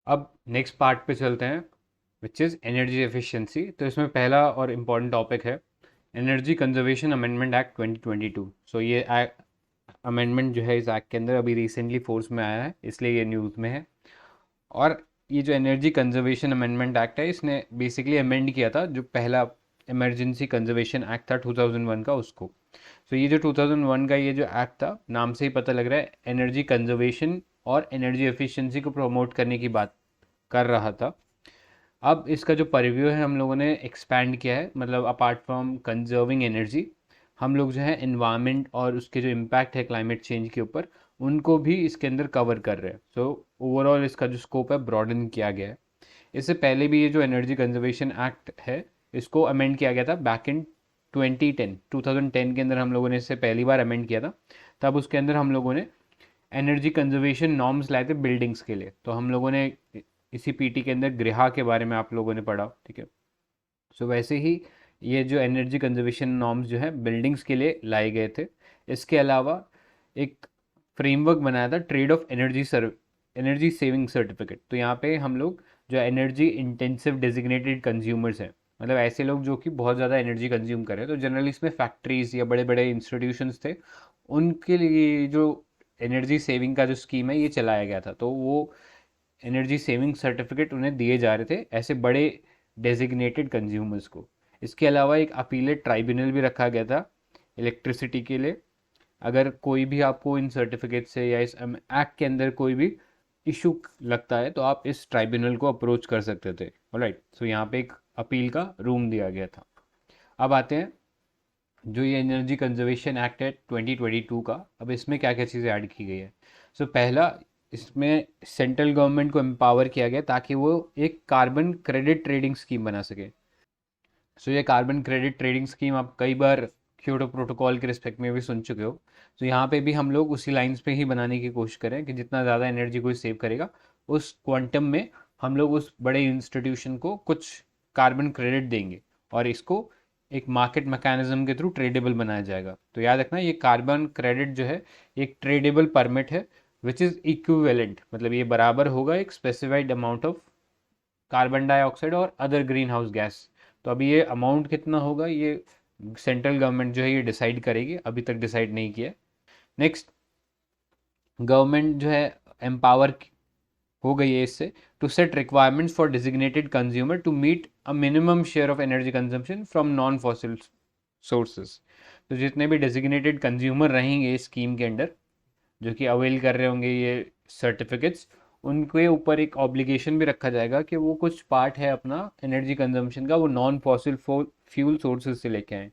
अब next part पे चलते हैं, विच इज़ एनर्जी एफिशिएंसी। तो इसमें पहला और इम्पॉर्टेंट टॉपिक है एनर्जी कंजर्वेशन अमेंडमेंट एक्ट 2022। सो ये अमेंडमेंट जो है इस एक्ट के अंदर अभी रिसेंटली फोर्स में आया है, इसलिए ये न्यूज़ में है। और ये जो एनर्जी कंजर्वेशन अमेंडमेंट एक्ट है, इसने बेसिकली अमेंड किया था जो पहला इमरजेंसी कंजर्वेशन एक्ट था 2001 का, उसको। तो ये जो 2001 का ये जो एक्ट था, नाम से ही पता लग रहा है एनर्जी कंजर्वेशन और एनर्जी एफिशिएंसी को प्रमोट करने की बात कर रहा था। अब इसका जो परिव्यू है हम लोगों ने एक्सपैंड किया है, मतलब अपार्ट फ्रॉम कंजर्विंग एनर्जी, हम लोग जो है एनवायरनमेंट और उसके जो इम्पैक्ट है क्लाइमेट चेंज के ऊपर, उनको भी इसके अंदर कवर कर रहे हैं। सो ओवरऑल इसका जो स्कोप है ब्रॉडन किया गया है। इससे पहले भी ये जो एनर्जी कंजर्वेशन एक्ट है, इसको अमेंड किया गया था बैक इन 2010 के अंदर। हम लोगों ने इससे पहली बार अमेंड किया था। तब उसके अंदर हम लोगों ने एनर्जी कंजर्वेशन नॉर्म्स लाए थे बिल्डिंग्स के लिए। तो हम लोगों ने इसी पीटी के अंदर गृह के बारे में आप लोगों ने पढ़ा, ठीक है। सो वैसे ही ये जो एनर्जी कंजर्वेशन नॉर्म्स जो है बिल्डिंग्स के लिए लाए गए थे। इसके अलावा एक फ्रेमवर्क बनाया था trade off energy saving certificate. तो यहाँ पे हम लोग जो एनर्जी इंटेंसिव डेजिग्नेटेड कंज्यूमर्स हैं, मतलब ऐसे लोग जो कि बहुत ज़्यादा एनर्जी कंज्यूम कर रहे हैं, तो जनरली इसमें फैक्ट्रीज या बड़े बड़े इंस्टीट्यूशंस थे, उनके लिए जो एनर्जी सेविंग का जो स्कीम है ये चलाया गया था। तो वो एनर्जी सेविंग सर्टिफिकेट उन्हें दिए जा रहे थे ऐसे बड़े डेजिग्नेटेड कंज्यूमर्स को। इसके अलावा एक अपीलेट ट्राइब्यूनल भी रखा गया था इलेक्ट्रिसिटी के लिए। अगर कोई भी आपको इन सर्टिफिकेट से या इस एक्ट के अंदर कोई भी इशू लगता है, तो आप इस ट्राइब्यूनल को अप्रोच कर सकते थे। ऑलराइट, सो यहाँ पे एक अपील का रूम दिया गया था। अब आते हैं जो ये एनर्जी कंजर्वेशन एक्ट है 2022 का, अब इसमें क्या क्या चीज़ें ऐड की गई है। सो पहला, इसमें सेंट्रल गवर्नमेंट को एम्पावर किया गया ताकि वो एक कार्बन क्रेडिट ट्रेडिंग स्कीम बना सके। सो ये कार्बन क्रेडिट ट्रेडिंग स्कीम आप कई बार क्योटो प्रोटोकॉल के रिस्पेक्ट में भी सुन चुके हो। तो यहाँ पे भी हम लोग उसी लाइंस पे ही बनाने की कोशिश करें कि जितना ज़्यादा एनर्जी कोई सेव करेगा, उस क्वांटम में हम लोग उस बड़े इंस्टीट्यूशन को कुछ कार्बन क्रेडिट देंगे, और इसको एक मार्केट मैकेनिज्म के थ्रू ट्रेडेबल बनाया जाएगा। तो याद रखना, ये कार्बन क्रेडिट जो है एक ट्रेडेबल परमिट है, विच इज़ इक्विवेलेंट, मतलब ये बराबर होगा एक specified amount of carbon dioxide और अदर ग्रीन हाउस गैस। तो अभी ये अमाउंट कितना होगा, ये सेंट्रल गवर्नमेंट जो है ये डिसाइड करेगी, अभी तक डिसाइड नहीं किया। नेक्स्ट, गवर्नमेंट जो है एम्पावर हो गई है इससे to set requirements for designated consumer to meet a minimum share of energy consumption from non fossil sources. तो जितने भी डेजिग्नेटेड कंज्यूमर रहेंगे इस स्कीम के अंडर, जो कि अवेल कर रहे होंगे ये सर्टिफिकेट्स, उनके ऊपर एक ऑब्लिगेशन भी रखा जाएगा कि वो कुछ पार्ट है अपना एनर्जी कंजम्पशन का वो नॉन फॉसिल फ्यूल सोर्सेज से लेके आएँ,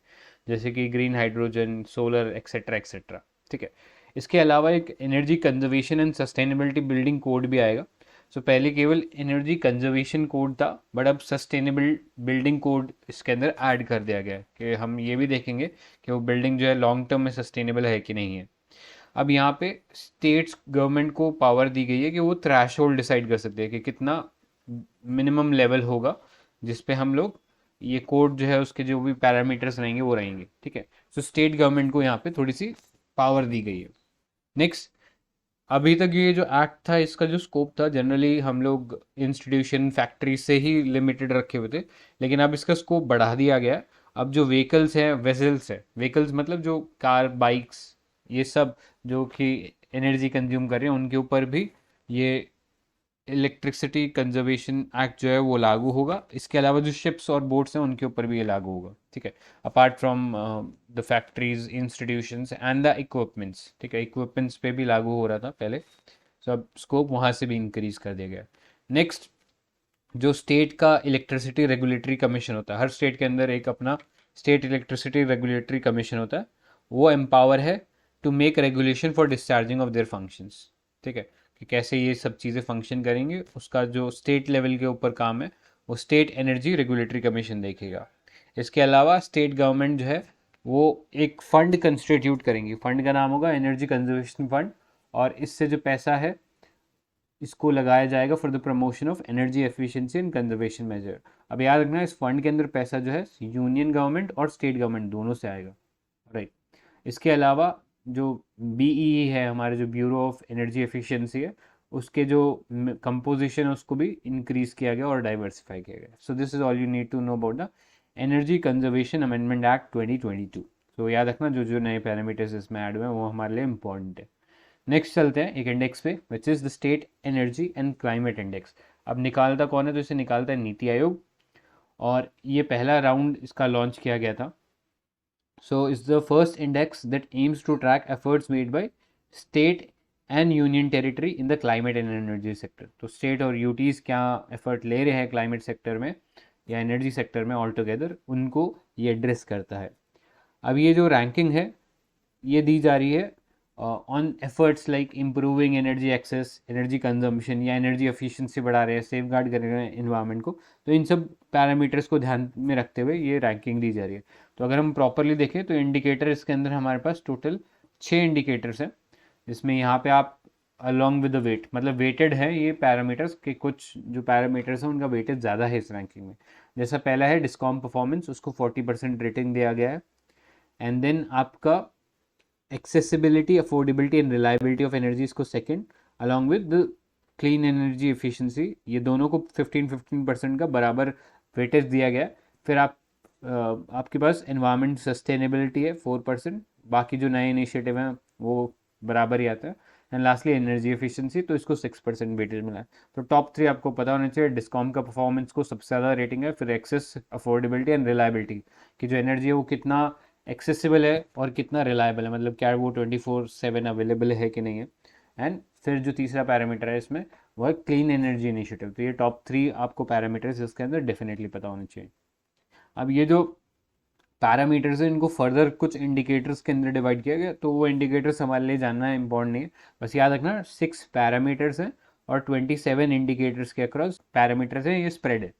जैसे कि green hydrogen, solar, etcetera etcetera, ठीक है। इसके अलावा एक energy conservation and sustainability building code भी आएगा। सो पहले केवल एनर्जी कंजर्वेशन कोड था, बट अब सस्टेनेबल बिल्डिंग कोड इसके अंदर ऐड कर दिया गया है कि हम ये भी देखेंगे कि वो बिल्डिंग जो है लॉन्ग टर्म में सस्टेनेबल है कि नहीं है। अब यहाँ पे स्टेट्स गवर्नमेंट को पावर दी गई है कि वो थ्रैश होल्ड डिसाइड कर सकते हैं कि कितना मिनिमम लेवल होगा जिस पे हम लोग ये कोड जो है उसके जो भी पैरामीटर्स रहेंगे वो रहेंगे, ठीक है। सो स्टेट गवर्नमेंट को यहाँ पे थोड़ी सी पावर दी गई है। नेक्स्ट, अभी तक ये जो एक्ट था इसका जो स्कोप था जनरली हम लोग इंस्टीट्यूशन फैक्ट्री से ही लिमिटेड रखे हुए थे, लेकिन अब इसका स्कोप बढ़ा दिया गया है। अब जो व्हीकल्स हैं, वेसल्स है, व्हीकल्स मतलब जो कार, बाइक्स, ये सब जो कि एनर्जी कंज्यूम कर रहे हैं, उनके ऊपर भी ये इलेक्ट्रिसिटी कंजर्वेशन एक्ट जो है वो लागू होगा। इसके अलावा जो शिप्स और बोट्स हैं उनके ऊपर भी ये लागू होगा, ठीक है। Apart from the factories, institutions and the equipments, ठीक है, इक्विपमेंट्स पे भी लागू हो रहा था पहले। सो अब स्कोप वहाँ से भी इंक्रीज कर दिया गया। नेक्स्ट, जो स्टेट का इलेक्ट्रिसिटी रेगुलेटरी कमीशन होता है, हर स्टेट के अंदर एक अपना स्टेट इलेक्ट्रिसिटी रेगुलेटरी कमीशन होता है, वो एम्पावर है to make regulation for discharging of their functions, ठीक है। कि कैसे ये सब चीज़ें फंक्शन करेंगे, उसका जो स्टेट लेवल के ऊपर काम है वो स्टेट एनर्जी रेगुलेटरी कमीशन देखेगा। इसके अलावा स्टेट गवर्नमेंट जो है वो एक फंड कंस्टिट्यूट करेंगी, फंड का नाम होगा एनर्जी कंजर्वेशन फंड, और इससे जो पैसा है इसको लगाया जाएगा for the promotion of energy efficiency and conservation measure. अब याद रखना, इस फंड के अंदर पैसा जो है यूनियन गवर्नमेंट और स्टेट गवर्नमेंट दोनों से आएगा, राइट। इसके अलावा जो बीई है, हमारे जो ब्यूरो ऑफ एनर्जी एफिशिएंसी है, उसके जो कंपोजिशन है उसको भी इंक्रीज किया गया और डाइवर्सिफाई किया गया. So this is all you need to know about the energy conservation amendment act 2022. तो याद रखना जो जो नए पैरामीटर्स इसमें ऐड हुए हैं वो हमारे लिए इंपॉर्टेंट है. नेक्स्ट चलते हैं एक इंडेक्स पे which is the state energy and climate index. अब निकालता कौन है, तो इसे निकालता है नीति आयोग, और ये पहला राउंड इसका लॉन्च किया गया था. So it's the first index that aims to track efforts made by state and union territory in the climate and energy sector. तो स्टेट और यूटीज़ क्या एफर्ट ले रहे हैं क्लाइमेट सेक्टर में या एनर्जी सेक्टर में ऑल टुगेदर, उनको ये एड्रेस करता है. अब ये जो रैंकिंग है ये दी जा रही है on efforts like improving energy access, energy consumption या एनर्जी एफिशिएंसी बढ़ा रहे हैं, सेफ गार्ड कर रहे हैं इन्वायरमेंट को. तो इन सब पैरामीटर्स को ध्यान में रखते हुए ये रैंकिंग दी जा रही है. तो अगर हम प्रॉपरली देखें तो इंडिकेटर इसके अंदर हमारे पास टोटल 6 इंडिकेटर्स हैं, जिसमें यहाँ पे आप अलॉन्ग विद द वेट, मतलब वेटेड है ये पैरामीटर्स के, कुछ जो पैरामीटर्स हैं उनका वेटेज ज़्यादा है इस रैंकिंग में. जैसा पहला है डिस्कॉम परफॉर्मेंस, उसको 40% रेटिंग दिया गया है. एंड देन आपका accessibility, affordability and reliability of energy इसको second, along with the clean energy efficiency, ये दोनों को 15-15% का बराबर वेटेज दिया गया. फिर आपके पास environment sustainability है 4%, बाकी जो नए इनिशिएटिव हैं वो बराबर ही आता है. एंड लास्टली एनर्जी एफिशिएंसी, तो इसको 6% वेटेज मिला है. तो टॉप 3 आपको पता होना चाहिए. डिस्कॉम का परफॉर्मेंस को सबसे ज़्यादा रेटिंग है, फिर एक्सेस, अफोर्डेबिलिटी एंड रिलायबिलिटी की जो एनर्जी है वो कितना एक्सेसिबल है और कितना रिलायबल है, मतलब क्या वो 24/7 अवेलेबल है कि नहीं है. एंड फिर जो तीसरा पैरामीटर है इसमें वह क्लीन एनर्जी इनिशिएटिव. तो ये टॉप 3 आपको पैरामीटर्स इसके अंदर डेफिनेटली पता होने चाहिए. अब ये जो पैरामीटर्स है इनको फर्दर कुछ इंडिकेटर्स के अंदर डिवाइड किया गया, तो वो इंडिकेटर्स हमारे लिए जानना इंपॉर्टेंट नहीं है. बस याद रखना 6 पैरामीटर्स हैं और 27 इंडिकेटर्स के अक्रॉस पैरामीटर्स हैं, ये स्प्रेड है.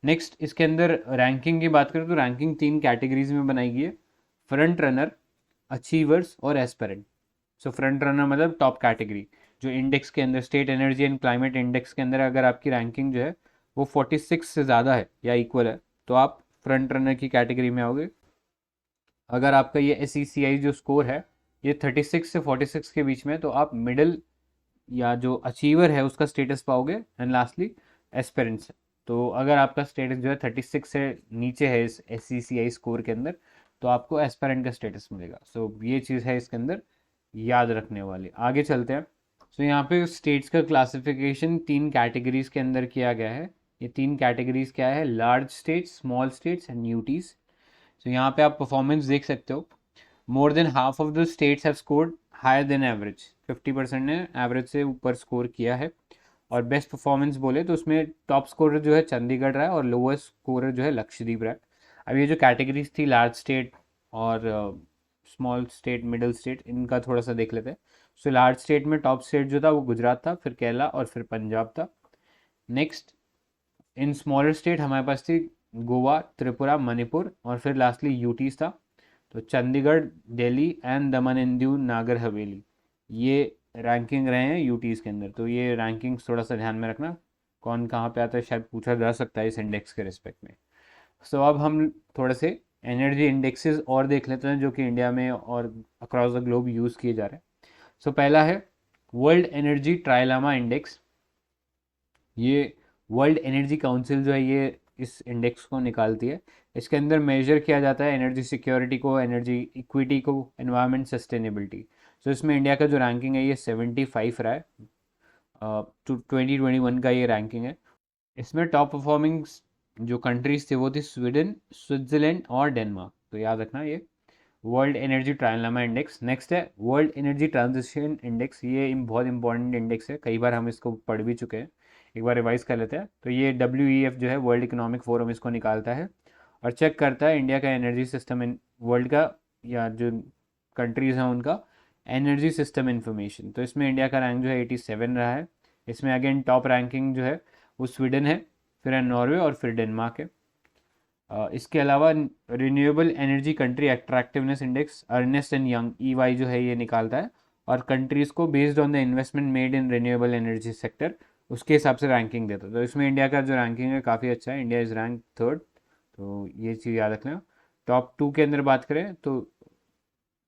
नेक्स्ट इसके अंदर रैंकिंग की बात करें तो रैंकिंग 3 कैटेगरीज में बनाई गई है, फ्रंट रनर, अचीवर्स और एस्पेरेंट. सो फ्रंट रनर मतलब टॉप कैटेगरी, जो इंडेक्स के अंदर state energy and climate index के अंदर अगर आपकी रैंकिंग जो है वो 46 से ज़्यादा है या इक्वल है तो आप फ्रंट रनर की कैटेगरी में आओगे. अगर आपका ये SECI जो स्कोर है ये 36 से 46 के बीच में है तो आप मिडिल या जो अचीवर है उसका स्टेटस पाओगे. And lastly aspirants. तो अगर आपका स्टेटस जो है 36 से नीचे है इस SECI स्कोर के अंदर तो आपको एस्पेरेंट का स्टेटस मिलेगा. सो ये चीज़ है इसके अंदर याद रखने वाली. आगे चलते हैं. सो यहाँ पे स्टेट्स का क्लासिफिकेशन 3 कैटेगरीज के अंदर किया गया है. ये 3 कैटेगरीज क्या है, large states, small states and UTs. So यहाँ पे आप परफॉर्मेंस देख सकते हो. More than half of the states have scored higher than average, 50% ने एवरेज से ऊपर स्कोर किया है. और बेस्ट परफॉर्मेंस बोले तो उसमें टॉप स्कोरर जो है चंडीगढ़ रहा है और लोएस्ट स्कोरर जो है लक्षद्वीप रहा है. अब ये जो कैटेगरीज थी लार्ज स्टेट और स्मॉल स्टेट, मिडिल स्टेट, इनका थोड़ा सा देख लेते हैं. सो लार्ज स्टेट में टॉप स्टेट जो था वो गुजरात था, फिर केरला और फिर पंजाब था. नेक्स्ट इन स्मॉलर स्टेट हमारे पास थी गोवा, त्रिपुरा, मणिपुर और फिर लास्टली यूटीज था. तो Chandigarh, Delhi and Daman and Diu, Nagar Haveli, ये रैंकिंग रहे हैं यूटीज़ के अंदर. तो ये रैंकिंग्स थोड़ा सा ध्यान में रखना, कौन कहाँ पे आता है शायद पूछा जा सकता है इस इंडेक्स के रिस्पेक्ट में. सो अब हम थोड़े से एनर्जी इंडेक्सेस और देख लेते हैं जो कि इंडिया में और अक्रॉस द ग्लोब यूज़ किए जा रहे हैं. सो पहला है वर्ल्ड एनर्जी ट्रायलामा इंडेक्स. ये वर्ल्ड एनर्जी काउंसिल जो है ये इस इंडेक्स को निकालती है. इसके अंदर मेजर किया जाता है एनर्जी सिक्योरिटी को, एनर्जी इक्विटी को, एनवायरमेंट सस्टेनेबिलिटी. सो इसमें इंडिया का जो रैंकिंग है ये 75 रहा है. 2021 का ये रैंकिंग है. इसमें टॉप परफॉर्मिंग जो कंट्रीज थे वो थी स्वीडन, स्विट्जरलैंड और डेनमार्क. तो याद रखना ये वर्ल्ड एनर्जी ट्रायलामा इंडेक्स. नेक्स्ट है वर्ल्ड एनर्जी ट्रांजिशन इंडेक्स. ये बहुत इंपॉर्टेंट इंडेक्स है, कई बार हम इसको पढ़ भी चुके हैं, एक बार रिवाइज कर लेते हैं. तो ये WEF जो है वर्ल्ड इकोनॉमिक फोरम इसको निकालता है और चेक करता है इंडिया का एनर्जी सिस्टम इन वर्ल्ड का या जो कंट्रीज़ हैं उनका एनर्जी सिस्टम इन्फॉर्मेशन. तो इसमें इंडिया का रैंक जो है 87 रहा है. इसमें अगेन टॉप रैंकिंग जो है वो स्वीडन है, फिर है नॉर्वे और फिर डेनमार्क है. इसके अलावा renewable energy country attractiveness index Ernst and Young EY जो है ये निकालता है और कंट्रीज़ को based on the investment made in renewable energy sector उसके हिसाब से रैंकिंग देता है. तो इसमें इंडिया का जो रैंकिंग है काफ़ी अच्छा है. India is rank 3rd. तो ये चीज़ याद रखना. टॉप 2 के अंदर बात करें तो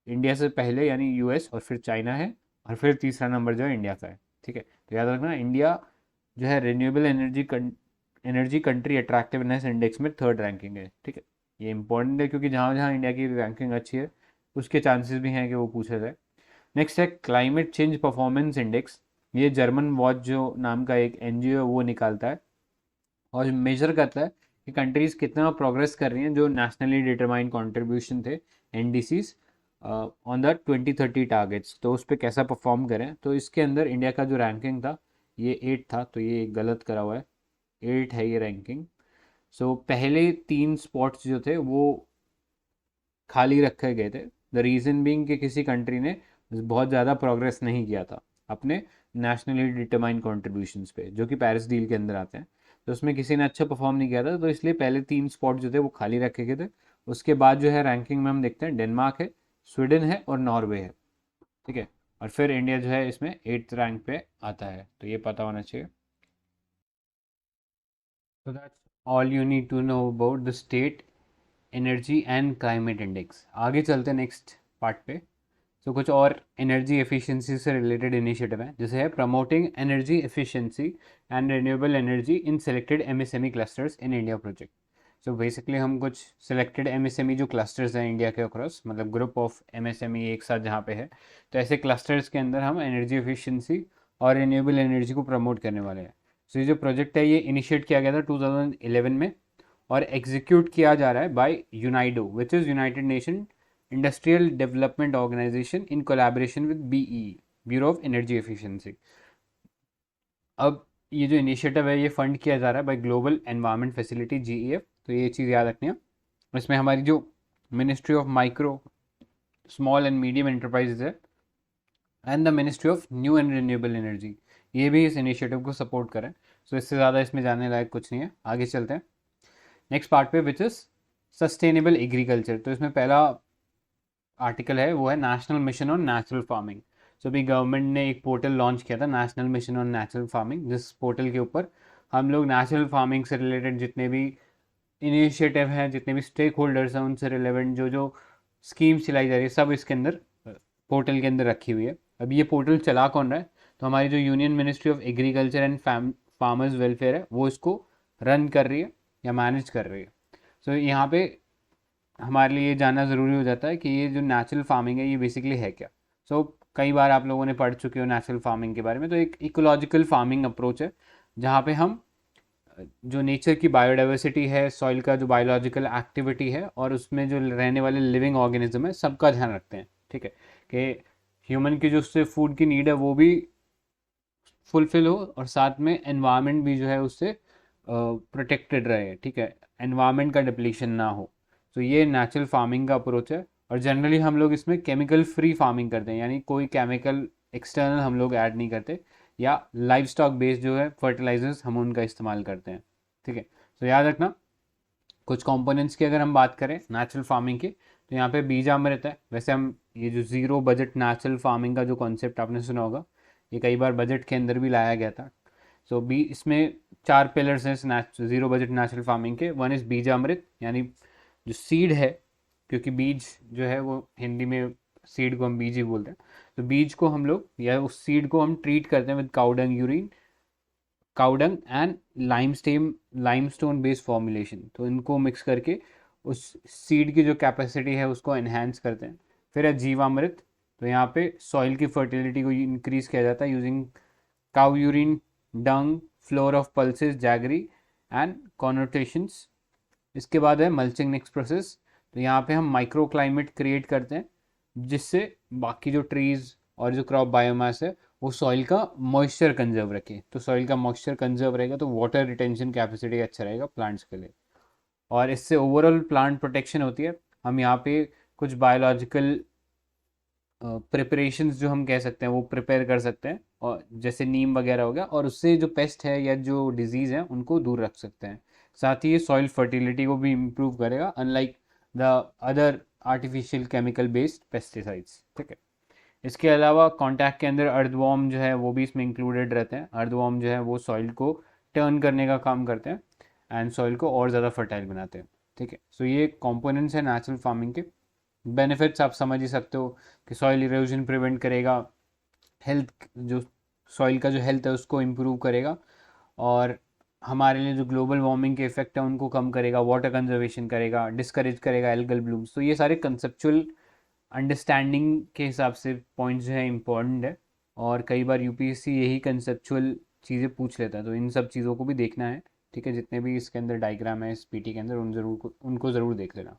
इंडिया से पहले यानी US और फिर चाइना है और फिर तीसरा नंबर जो है इंडिया का है. ठीक है. तो याद रखना इंडिया जो है renewable energy country attractiveness index में 3rd रैंकिंग है। ठीक है, ये इंपॉर्टेंट है क्योंकि जहाँ जहाँ इंडिया की रैंकिंग अच्छी है उसके चांसेस भी हैं कि वो पूछा जाए। नेक्स्ट है क्लाइमेट चेंज परफॉर्मेंस इंडेक्स। ये जर्मन वॉच जो नाम का एक एनजीओ है वो निकालता है और मेजर करता है कि कंट्रीज कितना प्रोग्रेस कर रही हैं जो नेशनली डिटरमाइंड कंट्रीब्यूशन थे एनडीसीज ऑन द 2030 टारगेट्स, तो उस पर कैसा परफॉर्म करें। तो इसके अंदर इंडिया का जो रैंकिंग था ये 8 था, तो ये गलत करा हुआ है, 8 है ये रैंकिंग। सो पहले 3 स्पॉट्स जो थे वो खाली रखे गए थे। द रीज़न बीइंग कि किसी कंट्री ने बहुत ज़्यादा प्रोग्रेस नहीं किया था अपने नेशनली डिटरमाइंड कॉन्ट्रीब्यूशंस पे, जो कि पेरिस डील के अंदर आते हैं। तो उसमें किसी ने अच्छा परफॉर्म नहीं किया था, तो इसलिए पहले 3 स्पॉट जो थे वो खाली रखे गए थे। उसके बाद जो है रैंकिंग में हम देखते हैं डेनमार्क है, स्वीडन है और नॉर्वे है। ठीक है, और फिर इंडिया जो है इसमें 8th रैंक पे आता है, तो ये पता होना चाहिए। So that's all you need to know about the state energy and climate index. आगे चलते हैं नेक्स्ट पार्ट पे। तो कुछ और एनर्जी एफिशिएंसी से रिलेटेड इनिशिएटिव है, जैसे है promoting energy efficiency and Renewable energy in selected MSME clusters in India project. So basically हम कुछ सिलेक्टेड एमएसएमई जो क्लस्टर्स हैं इंडिया के अक्रॉस, मतलब ग्रुप ऑफ एमएसएमई एक साथ जहाँ पे है, तो ऐसे क्लस्टर्स के अंदर हम एनर्जी एफिशिएंसी और रिन्यूएबल एनर्जी को प्रमोट करने वाले हैं। सो ये जो प्रोजेक्ट है ये इनिशिएट किया गया था 2011 में और एग्जीक्यूट किया जा रहा है by UNIDO, which is United Nation Industrial Development Organization in collaboration with BEE, Bureau of energy Efficiency. अब ये जो इनिशिएटिव है ये फंड किया जा रहा है by Global Environment Facility GEF. तो ये चीज़ याद रखनी है। इसमें हमारी जो Ministry of Micro Small and Medium Enterprises है and the Ministry of New and Renewable Energy, ये भी इस इनिशिएटिव को सपोर्ट करें। सो इससे ज़्यादा इसमें जानने लायक कुछ नहीं है। आगे चलते हैं नेक्स्ट पार्ट पे, विच इज़ सस्टेनेबल एग्रीकल्चर। तो इसमें पहला आर्टिकल है वो है National Mission on Natural Farming. So अभी गवर्नमेंट ने एक पोर्टल लॉन्च किया था National Mission on Natural Farming, जिस पोर्टल के ऊपर हम लोग नेचुरल फार्मिंग से रिलेटेड जितने भी इनिशिएटिव हैं, जितने भी स्टेक होल्डर्स हैं, उनसे रिलेवेंट जो जो स्कीम्स चलाई जा रही है सब इसके अंदर पोर्टल के अंदर रखी हुई है। अब ये पोर्टल चला कौन रहा है, तो हमारी जो union ministry of agriculture and farmers welfare है वो इसको रन कर रही है या मैनेज कर रही है। सो यहाँ पे हमारे लिए ये जानना ज़रूरी हो जाता है कि ये जो नेचुरल फार्मिंग है ये बेसिकली है क्या। सो कई बार आप लोगों ने पढ़ चुके हो नेचुरल फार्मिंग के बारे में। तो एक इकोलॉजिकल फार्मिंग अप्रोच है जहाँ पे हम जो नेचर की बायोडाइवर्सिटी है, सॉइल का जो बायोलॉजिकल एक्टिविटी है और उसमें जो रहने वाले लिविंग ऑर्गेनिज्म है सबका ध्यान रखते हैं। ठीक है, कि ह्यूमन की जो उससे फूड की नीड है वो भी फुलफिल हो और साथ में एनवायरनमेंट भी जो है उससे प्रोटेक्टेड रहे। ठीक है, एनवायरनमेंट का डिप्लीशन ना हो। तो ये नेचुरल फार्मिंग का अप्रोच है और जनरली हम लोग इसमें केमिकल फ्री फार्मिंग करते हैं, यानी कोई केमिकल एक्सटर्नल हम लोग ऐड नहीं करते, या लाइव स्टॉक बेस्ड जो है फर्टिलाइजर्स हम उनका इस्तेमाल करते हैं। ठीक है, तो याद रखना कुछ कंपोनेंट्स की अगर हम बात करें नेचुरल फार्मिंग की, तो यहाँ पे बीजामृत है। वैसे हम ये जो ज़ीरो बजट नेचुरल फार्मिंग का जो कॉन्सेप्ट आपने सुना होगा, ये कई बार बजट के अंदर भी लाया गया था। सो बी इसमें 4 पिलर्स हैं ज़ीरो बजट नेचुरल फार्मिंग के। वन इज़ बीजामृत, यानी जो सीड है, क्योंकि बीज जो है वो हिंदी में सीड को हम बीज ही बोलते हैं, तो बीज को हम लोग या उस सीड को हम ट्रीट करते हैं with cow dung urine, cow dung and limestone based formulation. तो इनको मिक्स करके उस सीड की जो कैपेसिटी है उसको एनहेंस करते हैं। फिर है जीवामृत, तो यहाँ पे सॉइल की फर्टिलिटी को इंक्रीज किया जाता है using cow urine, dung, flour of pulses, jaggery and connotations. इसके बाद है मल्चिंग नेक्स्ट प्रोसेस। तो यहाँ पे हम माइक्रो क्लाइमेट क्रिएट करते हैं जिससे बाकी जो ट्रीज़ और जो क्रॉप बायोमास है वो सॉइल का मॉइस्चर कंजर्व रखे। तो सॉइल का मॉइस्चर कंजर्व रहेगा तो वाटर रिटेंशन कैपेसिटी अच्छा रहेगा प्लांट्स के लिए, और इससे ओवरऑल प्लांट प्रोटेक्शन होती है। हम यहाँ पे कुछ बायोलॉजिकल प्रिपरेशंस जो हम कह सकते हैं वो प्रिपेयर कर सकते हैं, और जैसे नीम वगैरह हो गया, और उससे जो पेस्ट है या जो डिजीज़ है उनको दूर रख सकते हैं। साथ ही ये सॉइल फर्टिलिटी को भी इम्प्रूव करेगा unlike the other artificial chemical based pesticides. ठीक है, इसके अलावा कॉन्टैक्ट के अंदर अर्थवॉर्म जो है वो भी इसमें इंक्लूडेड रहते हैं। अर्थवॉर्म जो है वो सॉइल को टर्न करने का काम करते हैं एंड सॉइल को और ज़्यादा फर्टाइल बनाते हैं। ठीक है, सो ये कंपोनेंट्स हैं नेचुरल फार्मिंग के। बेनिफिट्स आप समझ ही सकते हो कि सॉइल इरोजन प्रिवेंट करेगा, हेल्थ जो सॉइल का जो हेल्थ है उसको इम्प्रूव करेगा, और हमारे लिए जो ग्लोबल वार्मिंग के इफेक्ट है उनको कम करेगा, वाटर कंजर्वेशन करेगा, डिस्करेज करेगा एल्गल ब्लूम्स। तो ये सारे कंसेप्चुअल अंडरस्टैंडिंग के हिसाब से पॉइंट्स जो है इम्पोर्टेंट है, और कई बार यूपीएससी यही कंसेप्चुअल चीज़ें पूछ लेता है, तो इन सब चीज़ों को भी देखना है। ठीक है, जितने भी इसके अंदर डायग्राम है इस पीटी के अंदर उनको ज़रूर देख लेना।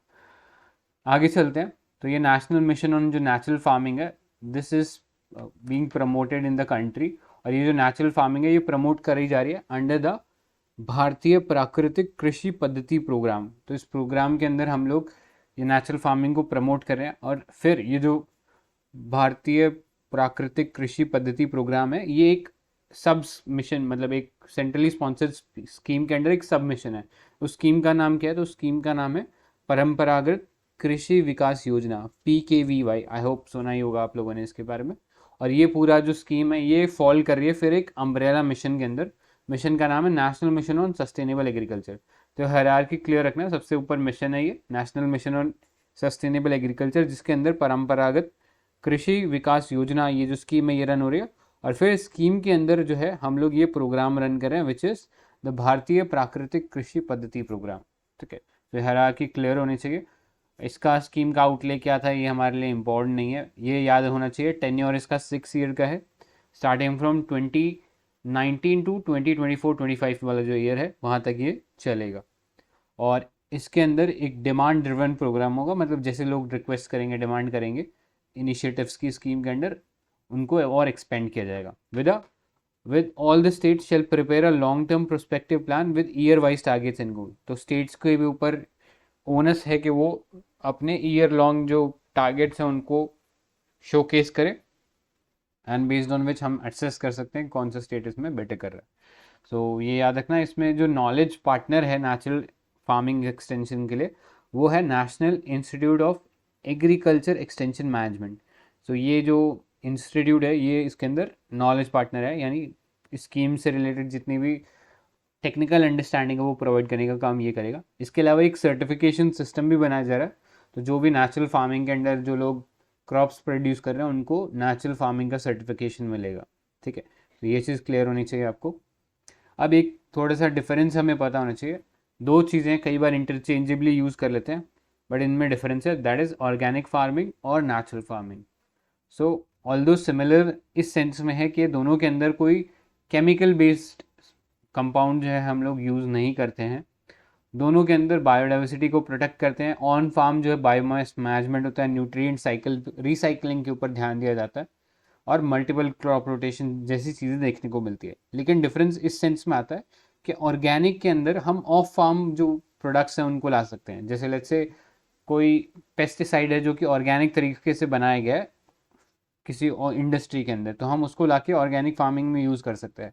आगे चलते हैं। तो ये नेशनल मिशन ऑन जो नेचुरल फार्मिंग है, this is being promoted in the country, और ये जो नेचुरल फार्मिंग है ये प्रमोट करी जा रही है अंडर द भारतीय प्राकृतिक कृषि पद्धति प्रोग्राम। तो इस प्रोग्राम के अंदर हम लोग ये नेचुरल फार्मिंग को प्रमोट कर रहे हैं, और फिर ये जो भारतीय प्राकृतिक कृषि पद्धति प्रोग्राम है ये एक सब मिशन, मतलब एक सेंट्रली स्पॉन्सर्ड स्कीम के अंडर एक सब मिशन है। उस स्कीम का नाम क्या है? तो स्कीम का नाम है परंपरागत कृषि विकास योजना, PKVY। आई होप सुना ही होगा आप लोगों ने इसके बारे में। और ये पूरा जो स्कीम है ये फॉल कर रही है फिर एक अम्ब्रेला मिशन के अंदर। मिशन का नाम है National Mission on sustainable agriculture. तो हायरार्की क्लियर रखना है, सबसे ऊपर मिशन है ये national Mission on sustainable agriculture, जिसके अंदर परंपरागत कृषि विकास योजना ये जो स्कीम है ये रन हो रही है। और फिर स्कीम के अंदर जो है हम लोग ये प्रोग्राम रन कर रहे हैं विच इज़ द भारतीय प्राकृतिक कृषि पद्धति प्रोग्राम। ठीक है, तो हायरार्की क्लियर होनी चाहिए। इसका स्कीम का आउटले क्या था ये हमारे लिए इम्पोर्टेंट नहीं है, ये याद होना चाहिए। टेन्योर इसका 6 ईयर का है, स्टार्टिंग फ्रॉम 2019 टू 2024-25 वाला जो ईयर है वहाँ तक ये चलेगा। और इसके अंदर एक डिमांड ड्रिवन प्रोग्राम होगा, मतलब जैसे लोग रिक्वेस्ट करेंगे, डिमांड करेंगे इनिशिएटिव्स की स्कीम के अंडर, उनको और एक्सपेंड किया जाएगा। With all the states shall prepare a long term prospective plan with year wise targets and goal. तो स्टेट्स के भी ऊपर ओनस है कि वो अपने ईयर लॉन्ग जो टारगेट्स हैं उनको शोकेस करें, एंड बेस्ड ऑन विच हम एसेस कर सकते हैं कौन सा स्टेट इसमें बेटर कर रहा है। सो ये याद रखना, इसमें जो नॉलेज पार्टनर है नेचुरल फार्मिंग एक्सटेंशन के लिए वो है National Institute of Agriculture Extension Management. So ये जो इंस्टीट्यूट है ये इसके अंदर नॉलेज पार्टनर है, यानी स्कीम से रिलेटेड जितनी भी टेक्निकल अंडरस्टैंडिंग है वो प्रोवाइड करने का काम ये करेगा। इसके अलावा एक सर्टिफिकेशन सिस्टम भी बनाया जा रहा है, तो जो भी नेचुरल फार्मिंग के अंडर जो लोग क्रॉप्स प्रोड्यूस कर रहे हैं उनको नेचुरल फार्मिंग का सर्टिफिकेशन मिलेगा। ठीक है, तो ये चीज़ क्लियर होनी चाहिए आपको। अब एक थोड़ा सा डिफरेंस हमें पता होना चाहिए। दो चीज़ें कई बार इंटरचेंजेबली यूज़ कर लेते हैं, बट इनमें डिफरेंस है, दैट इज़ ऑर्गेनिक फार्मिंग और नेचुरल फार्मिंग। सो ऑल्दो सिमिलर इस सेंस में है कि दोनों के अंदर कोई केमिकल बेस्ड कंपाउंड जो है हम लोग यूज़ नहीं करते हैं। दोनों के अंदर बायोडाइवर्सिटी को प्रोटेक्ट करते हैं, ऑन फार्म जो है बायोमास मैनेजमेंट होता है, न्यूट्रिएंट साइकिल रिसाइकलिंग के ऊपर ध्यान दिया जाता है, और मल्टीपल क्रॉप रोटेशन जैसी चीज़ें देखने को मिलती है। लेकिन डिफरेंस इस सेंस में आता है कि ऑर्गेनिक के अंदर हम ऑफ फार्म जो प्रोडक्ट्स हैं उनको ला सकते हैं। जैसे लेट्स से कोई पेस्टिसाइड है जो कि ऑर्गेनिक तरीके से बनाया गया है किसी और इंडस्ट्री के अंदर, तो हम उसको लाके ऑर्गेनिक फार्मिंग में यूज़ कर सकते हैं।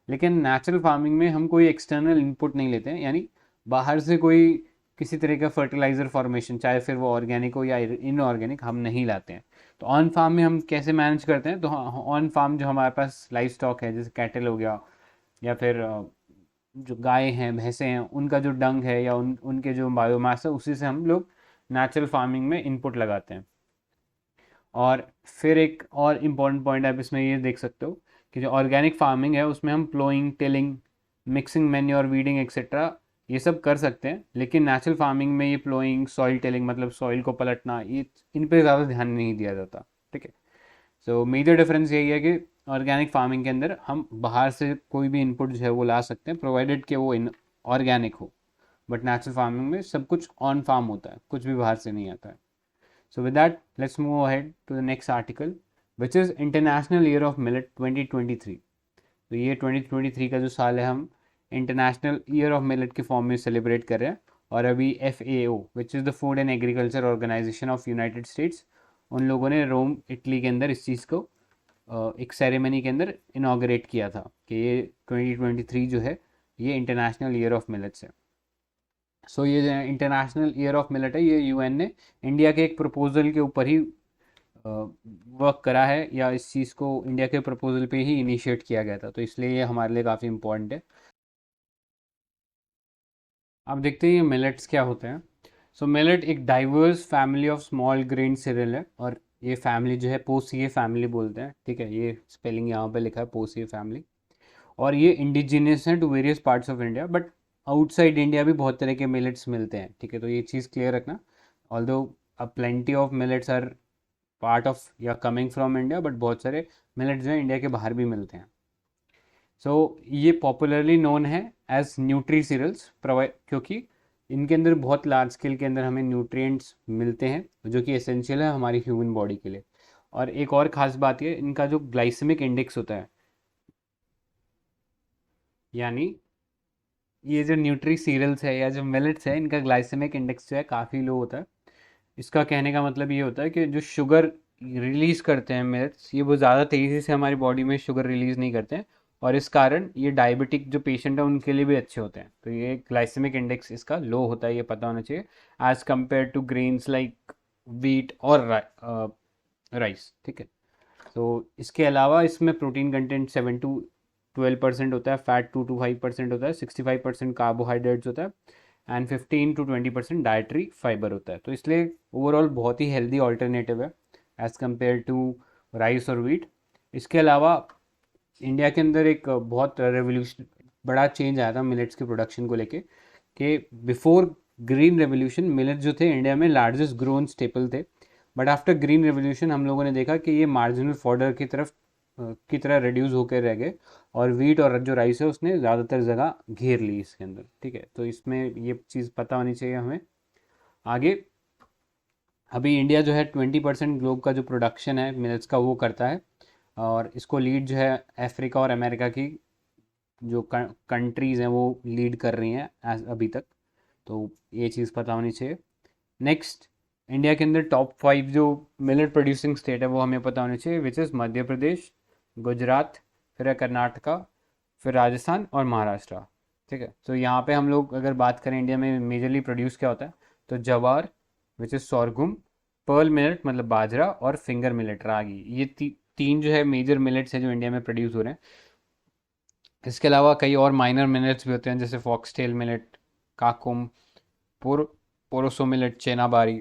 लेकिन नेचुरल फार्मिंग में हम कोई एक्सटर्नल इनपुट नहीं लेते हैं, यानी बाहर से कोई किसी तरह का फर्टिलाइज़र फॉर्मेशन, चाहे फिर वो ऑर्गेनिक हो या इनऑर्गेनिक, हम नहीं लाते हैं। तो ऑन फार्म में हम कैसे मैनेज करते हैं? तो ऑन फार्म जो हमारे पास लाइव स्टॉक है, जैसे कैटल हो गया, या फिर जो गाय हैं, भैंसें हैं, उनका जो डंग है या उनके जो बायोमास है उसी से हम लोग नेचुरल फार्मिंग में इनपुट लगाते हैं। और फिर एक और इम्पॉर्टेंट पॉइंट आप इसमें ये देख सकते हो कि जो ऑर्गेनिक फार्मिंग है उसमें हम ploughing, tilling, mixing manure, weeding etcetera ये सब कर सकते हैं। लेकिन नेचुरल फार्मिंग में ये प्लोइंग, सॉइल टिलिंग मतलब सॉइल को पलटना, ये इन पे ज़्यादा ध्यान नहीं दिया जाता। ठीक है, सो मेजर डिफरेंस यही है कि ऑर्गेनिक फार्मिंग के अंदर हम बाहर से कोई भी इनपुट जो है वो ला सकते हैं, प्रोवाइडेड कि वो ऑर्गेनिक हो। बट नेचुरल फार्मिंग में सब कुछ ऑन फार्म होता है, कुछ भी बाहर से नहीं आता है। So with that, let's move ahead to the next article, which is International Year of Millet 2023. तो ये 2023 का जो साल है हम इंटरनेशनल ईयर ऑफ मिलेट के फॉर्म में सेलिब्रेट कर रहे हैं। और अभी FAO which is the food and agriculture organisation of United States, उन लोगों ने रोम इटली के अंदर इस चीज़ को एक सेरेमनी के अंदर इनाग्रेट किया था कि ये 2023 जो है ये इंटरनेशनल ईयर ऑफ मिलेट्स है। सो ये जो इंटरनेशनल ईयर ऑफ मिलेट है ये UN ने इंडिया के एक प्रपोजल के ऊपर ही वर्क करा है, या इस चीज़ को इंडिया के प्रपोजल पे ही इनिशिएट किया गया था, तो इसलिए ये हमारे लिए काफ़ी इम्पोर्टेंट है। आप देखते हैं ये मिलेट्स क्या होते हैं। सो मिलेट एक diverse family of small grain serial है, और ये फैमिली जो है पोसिए फैमिली बोलते हैं, ठीक है, ये स्पेलिंग यहाँ पे लिखा है पोसिए फैमिली। और ये इंडिजिनियस हैं to various parts of India, but outside India भी बहुत तरह के मिलेट्स मिलते हैं, ठीक है, तो ये चीज़ क्लियर रखना। Although a plenty of millets are part of या कमिंग फ्रॉम इंडिया, बट बहुत सारे मिलेट्स जो है इंडिया के बाहर भी मिलते हैं। सो ये पॉपुलरली नोन है एज न्यूट्री सीरियल्स, प्रोवाइड, क्योंकि इनके अंदर बहुत लार्ज स्केल के अंदर हमें न्यूट्रिएंट्स मिलते हैं जो कि एसेंशियल है हमारी ह्यूमन बॉडी के लिए। और एक और ख़ास बात ये, इनका जो ग्लाइसेमिक इंडेक्स होता है, यानी ये जो न्यूट्री सीरियल्स है या जो मिलेट्स है, इनका ग्लाइसेमिक इंडेक्स जो है काफ़ी लो होता है। इसका कहने का मतलब ये होता है कि जो शुगर रिलीज़ करते हैं मिलेट्स, ये वो ज़्यादा तेज़ी से हमारी बॉडी में शुगर रिलीज़ नहीं करते हैं, और इस कारण ये डायबिटिक जो पेशेंट है उनके लिए भी अच्छे होते हैं। तो ये ग्लाइसेमिक इंडेक्स इसका लो होता है, ये पता होना चाहिए, as compare to grains like wheat और राइस, ठीक है। तो इसके अलावा इसमें प्रोटीन कंटेंट 7 to 12% होता है, फैट 2 to 5% होता है, 65% कार्बोहाइड्रेट्स होता है, एंड 15 to 20% डाइटरी फाइबर होता है। तो इसलिए ओवरऑल बहुत ही हेल्दी ऑल्टरनेटिव है एज़ कम्पेयर टू राइस और वीट। इसके अलावा इंडिया के अंदर एक बहुत रेवोल्यूशन, बड़ा चेंज आया था मिलेट्स के प्रोडक्शन को लेके, कि बिफोर ग्रीन रेवोल्यूशन मिलेट्स जो थे इंडिया में लार्जेस्ट ग्रोन स्टेपल थे, बट आफ्टर ग्रीन रेवोल्यूशन हम लोगों ने देखा कि ये मार्जिनल फॉडर की तरह रिड्यूस होकर रह गए, और वीट और जो राइस है उसने ज़्यादातर जगह घेर ली इसके अंदर, ठीक है। तो इसमें ये चीज़ पता होनी चाहिए हमें। आगे, अभी इंडिया जो है 20% ग्लोब का जो प्रोडक्शन है मिलेट्स का वो करता है, और इसको लीड जो है अफ्रीका और अमेरिका की जो कंट्रीज़ हैं वो लीड कर रही हैं अभी तक। तो ये चीज़ पता होनी चाहिए। नेक्स्ट, इंडिया के अंदर टॉप 5 जो मिलेट प्रोड्यूसिंग स्टेट है वो हमें पता होनी चाहिए, विच इज़ मध्य प्रदेश, गुजरात, फिर है कर्नाटका, फिर राजस्थान और महाराष्ट्र, ठीक है। तो यहाँ पे हम लोग अगर बात करें इंडिया में मेजरली प्रोड्यूस क्या होता है, तो जवार विच इज़ सोरगुम, पर्ल मिलेट मतलब बाजरा, और फिंगर मिलेट रागी, ये तीन जो है मेजर मिलेट्स हैं जो इंडिया में प्रोड्यूस हो रहे हैं। इसके अलावा कई और माइनर मिलेट्स भी होते हैं, जैसे फॉक्सटेल मिलेट, काकुम, पोर पोरोसो मिलेट, चेनाबारी।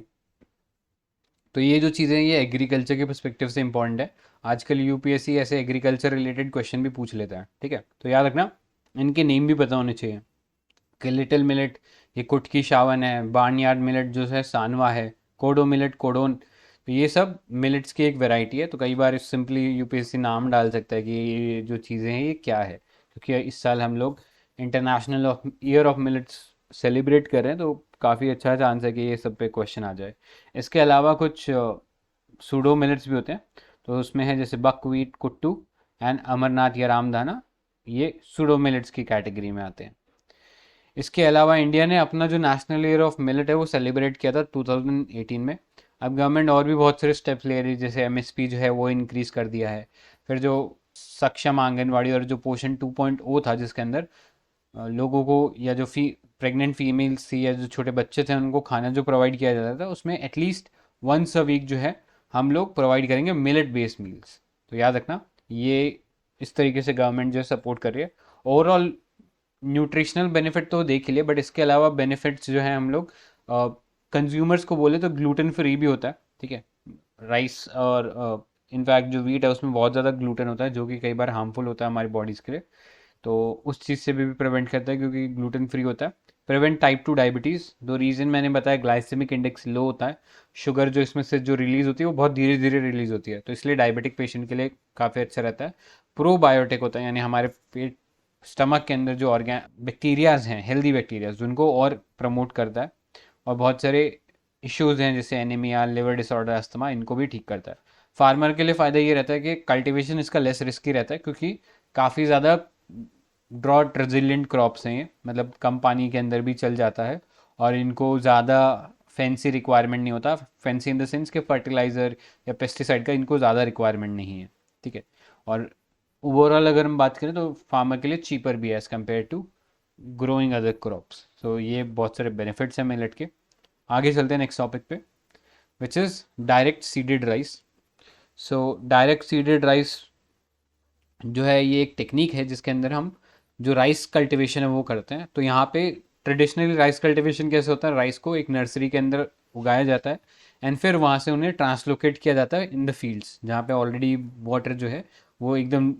तो ये जो चीज़ें हैं ये एग्रीकल्चर के पर्सपेक्टिव से इंपॉर्टेंट है। आजकल यूपीएससी ऐसे एग्रीकल्चर रिलेटेड क्वेश्चन भी पूछ लेता है, ठीक है, तो याद रखना इनके नेम भी पता होने चाहिए। कि लिटिल मिलेट ये कुटकी शावन है, बार्नयार्ड मिलेट जो है सानवा है, कोडो मिलेट कोडोन। तो ये सब मिलेट्स की एक वैरायटी है। तो कई बार सिंपली यूपीएससी नाम डाल सकता है कि ये जो चीज़ें हैं ये क्या है, क्योंकि इस साल हम लोग international year of millets celebrate कर रहे हैं, तो काफ़ी अच्छा चांस है कि ये सब पे क्वेश्चन आ जाए। इसके अलावा कुछ सूडो मिलेट्स भी होते हैं, तो उसमें है जैसे बकव्हीट, कुट्टू एंड अमरनाथ या रामदाना, ये सूडो मिलेट्स की कैटेगरी में आते हैं। इसके अलावा इंडिया ने अपना जो नेशनल ईयर ऑफ मिलेट है वो सेलिब्रेट किया था 2018 में। अब गवर्नमेंट और भी बहुत सारे स्टेप्स ले रही है, जैसे एमएसपी जो है वो इंक्रीज़ कर दिया है। फिर जो सक्षम आंगनवाड़ी और जो पोषण 2.0 था, जिसके अंदर लोगों को या जो प्रेग्नेंट फीमेल्स थी या जो छोटे बच्चे थे उनको खाना जो प्रोवाइड किया जाता था, उसमें एटलीस्ट वंस अ वीक जो है हम लोग प्रोवाइड करेंगे मिलेट बेस्ड मील्स। तो याद रखना ये इस तरीके से गवर्नमेंट जो है सपोर्ट कर रही है। ओवरऑल न्यूट्रिशनल बेनिफिट तो देख लिए, बट इसके अलावा बेनिफिट्स जो है हम लोग कंज्यूमर्स को बोले तो ग्लूटेन फ्री भी होता है, ठीक है। राइस और इनफैक्ट जो वीट है उसमें बहुत ज़्यादा ग्लूटेन होता है, जो कि कई बार हार्मफुल होता है हमारी बॉडीज़ के लिए। तो उस चीज़ से भी प्रिवेंट करता है क्योंकि ग्लूटेन फ्री होता है। प्रिवेंट टाइप 2 डायबिटीज़, दो रीज़न मैंने बताया, ग्लाइसेमिक इंडेक्स लो होता है, शुगर जो इसमें से जो रिलीज़ होती है वो बहुत धीरे धीरे रिलीज़ होती है, तो इसलिए डायबिटिक पेशेंट के लिए काफ़ी अच्छा रहता है। प्रोबायोटिक होता है, यानी हमारे पेट स्टमक के अंदर जो ऑर्गेन बैक्टीरियाज हैं, हेल्दी बैक्टीरियाज, उनको और प्रमोट करता है। और बहुत सारे इश्यूज़ हैं जैसे एनीमिया, लिवर डिसऑर्डर, अस्थमा, इनको भी ठीक करता है। फार्मर के लिए फ़ायदा ये रहता है कि कल्टीवेशन इसका लेस रिस्की रहता है, क्योंकि काफ़ी ज़्यादा ड्रॉट रेजिलिएंट क्रॉप्स हैं ये, मतलब कम पानी के अंदर भी चल जाता है, और इनको ज़्यादा फैंसी रिक्वायरमेंट नहीं होता, फैंसी इन द सेंस कि फर्टिलाइज़र या पेस्टिसाइड का इनको ज़्यादा रिक्वायरमेंट नहीं है, ठीक है। और ओवरऑल अगर हम बात करें तो फार्मर के लिए चीपर भी है as compare to growing other crops. तो ये बहुत सारे बेनिफिट्स हैं मिलेट के। आगे चलते हैं नेक्स्ट टॉपिक पे, which is direct seeded rice. So direct seeded rice जो है ये एक टेक्निक है जिसके अंदर हम जो राइस कल्टीवेशन है वो करते हैं। तो यहाँ पे ट्रेडिशनली राइस कल्टीवेशन कैसे होता है, राइस को एक नर्सरी के अंदर उगाया जाता है एंड फिर वहाँ से उन्हें ट्रांसलोकेट किया जाता है इन द फील्ड्स जहाँ पे ऑलरेडी वाटर जो है वो एकदम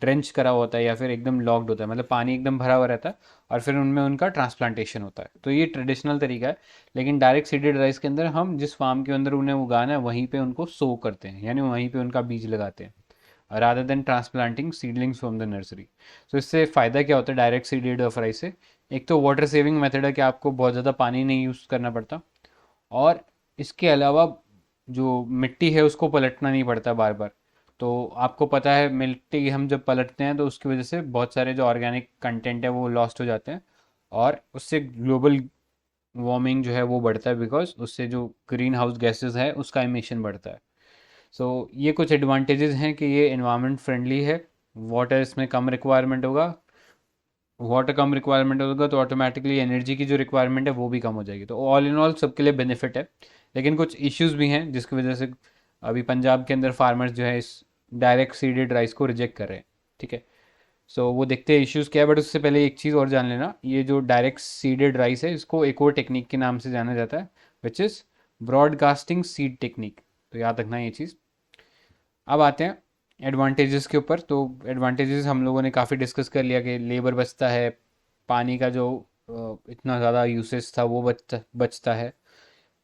ड्रेंच करा हुआ होता है या फिर एकदम लॉक्ड होता है, मतलब पानी एकदम भरा हुआ रहता है, और फिर उनमें उनका ट्रांसप्लांटेशन होता है। तो ये ट्रेडिशनल तरीका है। लेकिन डायरेक्ट सीडेड राइस के अंदर हम जिस फार्म के अंदर उन्हें उगाना है वहीं पे उनको सो करते हैं, यानी वहीं पे उनका बीज लगाते हैं, rather than transplanting seedlings from the nursery. तो इससे फ़ायदा क्या होता है डायरेक्ट सीडेड राइस से? एक तो वाटर सेविंग मेथड है कि आपको बहुत ज़्यादा पानी नहीं यूज़ करना पड़ता, और इसके अलावा जो मिट्टी है उसको पलटना नहीं पड़ता बार बार। तो आपको पता है मिट्टी हम जब पलटते हैं तो उसकी वजह से बहुत सारे जो ऑर्गेनिक कंटेंट है वो लॉस्ट हो जाते हैं, और उससे ग्लोबल वार्मिंग जो है वो बढ़ता है, बिकॉज उससे जो ग्रीन हाउस गैसेज है उसका इमिशन बढ़ता है। सो ये कुछ एडवांटेजेस हैं कि ये इन्वायरमेंट फ्रेंडली है, वाटर इसमें कम रिक्वायरमेंट होगा, वाटर कम रिक्वायरमेंट होगा तो ऑटोमेटिकली एनर्जी की जो रिक्वायरमेंट है वो भी कम हो जाएगी। तो ऑल इन ऑल सबके लिए बेनिफिट है। लेकिन कुछ इश्यूज भी हैं जिसकी वजह से अभी पंजाब के अंदर फार्मर्स जो है इस डायरेक्ट सीडेड राइस को रिजेक्ट कर रहे हैं। ठीक है, सो वो देखते हैं इश्यूज क्या है, बट उससे पहले एक चीज़ और जान लेना, ये जो डायरेक्ट सीडेड राइस है इसको एक और टेक्निक के नाम से जाना जाता है, which is broadcasting seed technique. तो याद रखना ये चीज़। अब आते हैं एडवांटेजेस के ऊपर। तो एडवांटेजेस हम लोगों ने काफ़ी डिस्कस कर लिया कि लेबर बचता है, पानी का जो इतना ज़्यादा यूसेज था वो बचता है,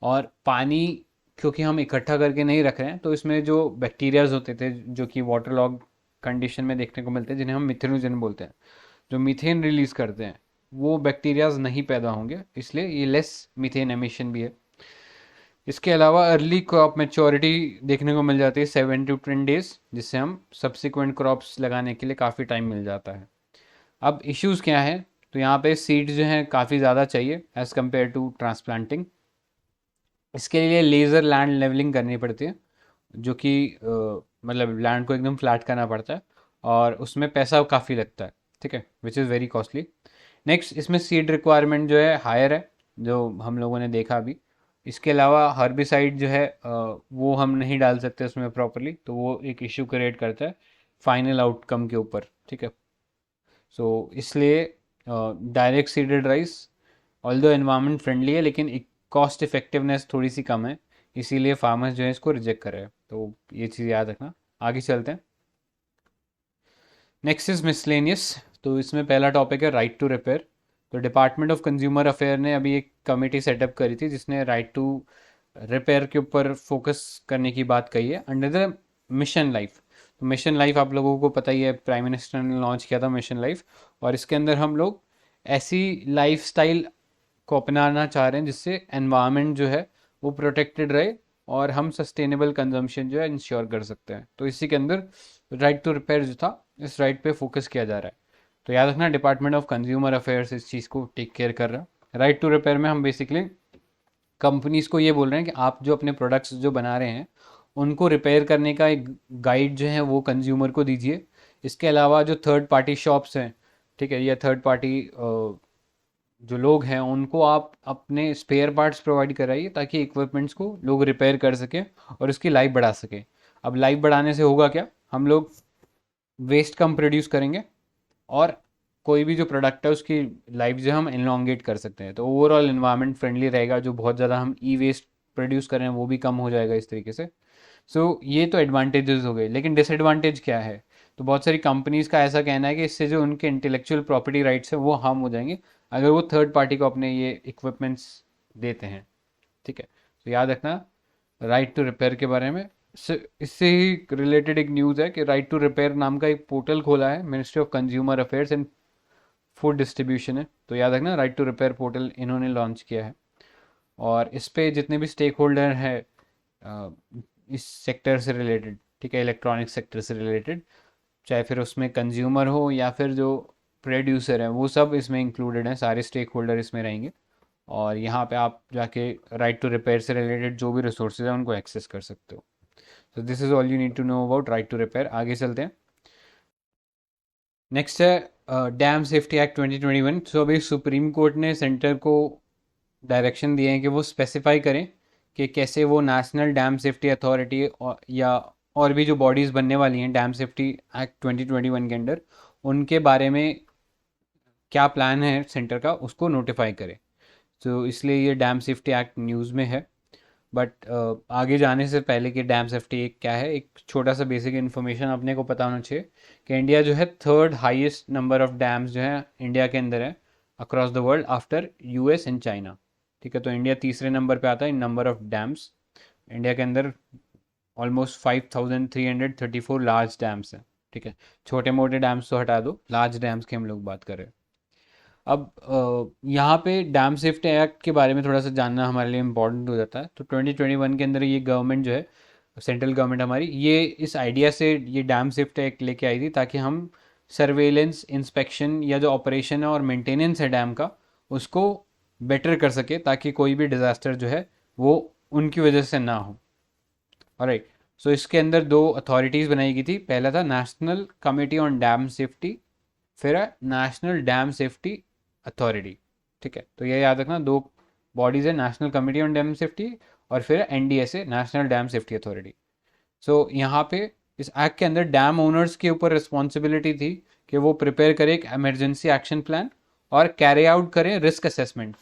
और पानी क्योंकि हम इकट्ठा करके नहीं रख रहे हैं तो इसमें जो बैक्टीरियाज होते थे जो कि वाटर लॉग कंडीशन में देखने को मिलते हैं, जिन्हें हम मिथेनोजन बोलते हैं, जो मीथेन रिलीज करते हैं, वो बैक्टीरियाज नहीं पैदा होंगे, इसलिए ये लेस मीथेन एमिशन भी है। इसके अलावा अर्ली क्रॉप मैच्योरिटी देखने को मिल जाती है 7 to 10 days, जिससे हम सब्सिक्वेंट क्रॉप्स लगाने के लिए काफ़ी टाइम मिल जाता है। अब इश्यूज़ क्या हैं? तो यहाँ पे सीड्स जो हैं काफ़ी ज़्यादा चाहिए एज़ कम्पेयर टू ट्रांसप्लांटिंग। इसके लिए लेज़र लैंड लेवलिंग करनी पड़ती है, जो कि मतलब लैंड को एकदम फ्लैट करना पड़ता है, और उसमें पैसा काफ़ी लगता है। ठीक है, which is very costly. Next, इसमें सीड रिक्वायरमेंट जो है हायर है, जो हम लोगों ने देखा अभी। इसके अलावा हर्बिसाइड जो है वो हम नहीं डाल सकते उसमें प्रॉपरली, तो वो एक इशू क्रिएट करता है फाइनल आउटकम के ऊपर। ठीक है, सो इसलिए direct seeded rice although environment friendly है, लेकिन कॉस्ट इफेक्टिवनेस थोड़ी सी कम है, इसीलिए फार्मर्स जो है इसको रिजेक्ट कर रहे हैं। तो ये चीज़ याद रखना। आगे चलते हैं। Next is miscellaneous. तो इसमें पहला टॉपिक है राइट टू रिपेयर। तो डिपार्टमेंट ऑफ कंज्यूमर अफेयर ने अभी एक कमेटी सेटअप करी थी जिसने राइट टू रिपेयर के ऊपर फोकस करने की बात कही है अंडर द मिशन लाइफ। तो मिशन लाइफ आप लोगों को पता ही है, प्राइम मिनिस्टर ने लॉन्च किया था मिशन लाइफ, और इसके अंदर हम लोग ऐसी लाइफ स्टाइल को अपनाना चाह रहे हैं जिससे एनवायरनमेंट जो है वो प्रोटेक्टेड रहे, और हम सस्टेनेबल कंजम्पशन जो है इंश्योर कर सकते हैं। तो इसी के अंदर राइट टू रिपेयर जो था, इस राइट पे फोकस किया जा रहा है। तो याद रखना डिपार्टमेंट ऑफ कंज्यूमर अफेयर्स इस चीज़ को टेक केयर कर रहा है। राइट टू रिपेयर में हम बेसिकली कंपनीज को ये बोल रहे हैं कि आप जो अपने प्रोडक्ट्स जो बना रहे हैं उनको रिपेयर करने का एक गाइड जो है वो कंज्यूमर को दीजिए। इसके अलावा जो थर्ड पार्टी शॉप्स हैं, ठीक है, या थर्ड पार्टी जो लोग हैं उनको आप अपने स्पेयर पार्ट्स प्रोवाइड कराइए ताकि इक्विपमेंट्स को लोग रिपेयर कर सकें और उसकी लाइफ बढ़ा सकें। अब लाइफ बढ़ाने से होगा क्या? हम लोग वेस्ट कम प्रोड्यूस करेंगे, और कोई भी जो प्रोडक्ट है उसकी लाइफ जो हम इनलोंगेट कर सकते हैं, तो ओवरऑल इन्वायरमेंट फ्रेंडली रहेगा। जो बहुत ज़्यादा हम ई वेस्ट प्रोड्यूस कर रहे हैं वो भी कम हो जाएगा इस तरीके से। सो ये तो एडवांटेजेस हो गए, लेकिन डिसएडवांटेज क्या है? तो बहुत सारी कंपनीज का ऐसा कहना है कि इससे जो उनके इंटेलेक्चुअल प्रॉपर्टी राइट्स है वो हार्म हो जाएंगे अगर वो थर्ड पार्टी को अपने ये इक्विपमेंट्स देते हैं। ठीक है, तो याद रखना राइट टू रिपेयर के बारे में। इससे ही रिलेटेड एक न्यूज़ है कि राइट टू रिपेयर नाम का एक पोर्टल खोला है ministry of consumer affairs and food distribution है। तो याद रखना राइट टू रिपेयर पोर्टल इन्होंने लॉन्च किया है, और इस पे जितने भी स्टेक होल्डर हैं इस सेक्टर से रिलेटेड, ठीक है, इलेक्ट्रॉनिक सेक्टर से रिलेटेड, चाहे फिर उसमें कंज्यूमर हो या फिर जो प्रोड्यूसर है, वो सब इसमें इंक्लूडेड हैं, सारे स्टेक होल्डर इसमें रहेंगे। और यहाँ पे आप जाके राइट टू रिपेयर से रिलेटेड जो भी रिसोर्सेज हैं उनको एक्सेस कर सकते हो। तो this is all you need to know about right to repair. आगे चलते हैं। नेक्स्ट है डैम सेफ्टी एक्ट 2021। सो अभी सुप्रीम कोर्ट ने सेंटर को डायरेक्शन दिए हैं कि वो स्पेसिफाई करें कि कैसे वो नेशनल डैम सेफ्टी अथॉरिटी या और भी जो बॉडीज़ बनने वाली हैं डैम सेफ्टी एक्ट 2021 के अंडर, उनके बारे में क्या प्लान है सेंटर का उसको नोटिफाई करें। तो इसलिए ये डैम सेफ्टी एक्ट न्यूज़ में है। बट आगे जाने से पहले कि डैम सेफ्टी एक क्या है, एक छोटा सा बेसिक इन्फॉर्मेशन अपने को पता होना चाहिए कि इंडिया जो है third highest number of dams जो है इंडिया के अंदर है across the world after US and China. ठीक है, तो इंडिया तीसरे नंबर पे आता है इन नंबर ऑफ डैम्स। इंडिया के अंदर ऑलमोस्ट 5334 लार्ज डैम्स हैं। ठीक है, छोटे मोटे डैम्स तो हटा दो, लार्ज डैम्स की हम लोग बात कर रहे हैं। अब यहाँ पे डैम सेफ्टी एक्ट के बारे में थोड़ा सा जानना हमारे लिए इम्पोर्टेंट हो जाता है। तो 2021 के अंदर ये गवर्नमेंट जो है, सेंट्रल गवर्नमेंट हमारी, ये इस आइडिया से ये डैम सेफ्टी एक्ट लेके आई थी ताकि हम सर्वेलेंस, इंस्पेक्शन या जो ऑपरेशन है और मेंटेनेंस है डैम का, उसको बेटर कर सके ताकि कोई भी डिज़ास्टर जो है वो उनकी वजह से ना हो। ऑलराइट, सो इसके अंदर दो अथॉरिटीज़ बनाई गई थी। पहला था national Committee on Dam safety, फिर है नेशनल डैम सेफ्टी अथॉरिटी। ठीक है, तो ये याद रखना, दो बॉडीज़ है, National Committee on Dam Safety और फिर NDSA, National Dam Safety Authority. So यहाँ पे इस एक्ट के अंदर डैम ओनर्स के ऊपर रिस्पॉन्सिबिलिटी थी कि वो प्रिपेयर करें एक इमरजेंसी एक्शन प्लान और कैरी आउट करें रिस्क असेसमेंट।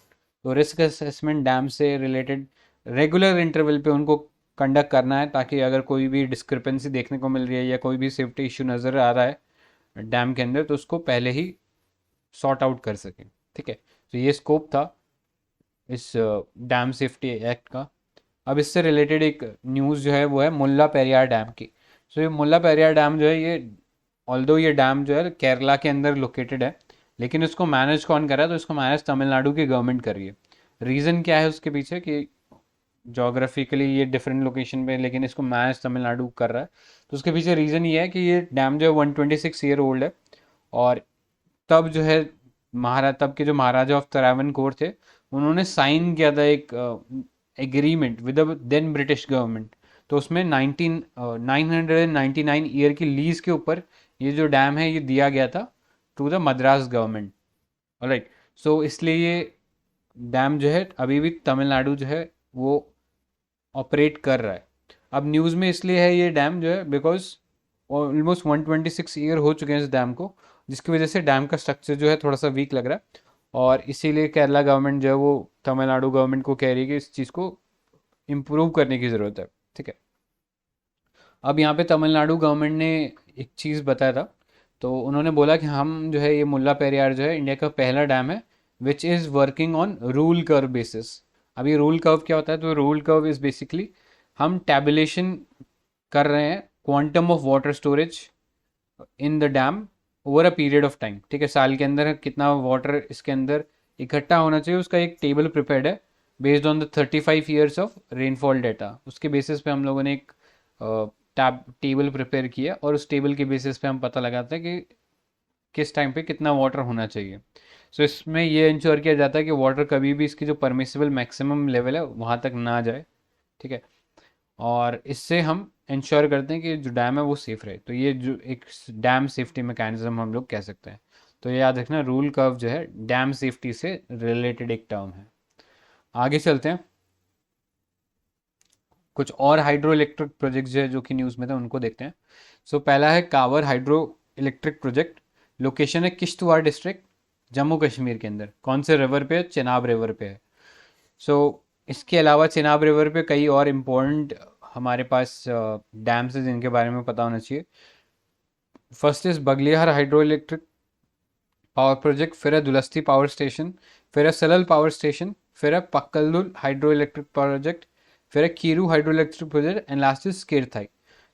तो रिस्क असेसमेंट डैम से रिलेटेड रेगुलर इंटरवल पे उनको कंडक्ट करना है ताकि अगर कोई भी डिस्क्रिपेंसी देखने को मिल रही है या कोई भी सेफ्टी इशू नज़र आ रहा है डैम के अंदर, तो उसको पहले ही सॉर्ट आउट कर सकें। ठीक है, तो ये स्कोप था इस डैम सेफ्टी एक्ट का। अब इससे रिलेटेड एक न्यूज़ जो है वो है मुल्ला पेरियार डैम की। सो ये मुल्ला पेरियार डैम जो है, ये ऑल्दो ये डैम जो है केरला के अंदर लोकेटेड है, लेकिन इसको मैनेज कौन कर रहा है? तो इसको मैनेज तमिलनाडु की गवर्नमेंट कर रही है। रीज़न क्या है उसके पीछे कि जोग्राफिकली ये डिफरेंट लोकेशन पे है, लेकिन इसको मैनेज तमिलनाडु कर रहा है। तो उसके पीछे रीज़न ये है कि ये डैम जो है 126 ईयर ओल्ड है, और तब जो है तब के जो महाराजा ऑफ त्रावणकोर थे, उन्होंने साइन किया था एक agreement with the then British government. तो उसमें 999 ईयर की लीज के ऊपर ये जो डैम है ये दिया गया था to the Madras government. Alright, so इसलिए ये डैम जो है अभी भी तमिलनाडु जो है वो ऑपरेट कर रहा है। अब न्यूज़ में इसलिए है ये डैम जो है बिकॉज ऑलमोस्ट 126 ईयर हो चुके हैं इस डैम को, जिसकी वजह से डैम का स्ट्रक्चर जो है थोड़ा सा वीक लग रहा है, और इसीलिए केरला गवर्नमेंट जो है वो तमिलनाडु गवर्नमेंट को कह रही है कि इस चीज़ को इम्प्रूव करने की ज़रूरत है। ठीक है, अब यहाँ पे तमिलनाडु गवर्नमेंट ने एक चीज़ बताया था। तो उन्होंने बोला कि हम जो है ये मुल्ला पेरियार जो है इंडिया का पहला डैम है which is working on rule curve basis. अब ये रूल कर्व क्या होता है? तो रूल कर्व इज़ बेसिकली हम टैबुलेशन कर रहे हैं quantum of water storage in the dam over a period of time. ठीक है, साल के अंदर कितना वाटर इसके अंदर इकट्ठा होना चाहिए उसका एक टेबल प्रिपेयर्ड है based on the 35 years of rainfall data. उसके बेसिस पे हम लोगों ने एक टेबल प्रिपेयर किया, और उस टेबल के बेसिस पे हम पता लगाते हैं कि किस टाइम पे कितना वाटर होना चाहिए। सो इसमें ये इंश्योर किया जाता है कि वाटर कभी भी इसकी जो परमिसिबल मैक्सिमम लेवल है वहाँ तक ना जाए। ठीक है, और इससे हम इंश्योर करते हैं कि जो डैम है वो सेफ़ रहे। तो ये जो एक डैम सेफ्टी मैकेनिज्म हम लोग कह सकते हैं। तो ये याद रखना, रूल कर्व जो है डैम सेफ्टी से रिलेटेड एक टर्म है। आगे चलते हैं, कुछ और हाइड्रो इलेक्ट्रिक प्रोजेक्ट जो है जो कि न्यूज़ में थे उनको देखते हैं। सो पहला है कावर हाइड्रो इलेक्ट्रिक प्रोजेक्ट। लोकेशन है किश्तवाड़ डिस्ट्रिक्ट, जम्मू कश्मीर के अंदर। कौन से रिवर पे है? चेनाब रिवर पे है। सो इसके अलावा चेनाब रिवर पे कई और इम्पोर्टेंट हमारे पास डैम्स हैं जिनके बारे में पता होना चाहिए। First is Baglihar hydro electric power project, फिर है दुलस्ती पावर स्टेशन, फिर है सलल पावर स्टेशन, फिर है पक्कलदुल हाइड्रो इलेक्ट्रिक प्रोजेक्ट, फिर है Kiru hydro electric project, and last is Kirthai.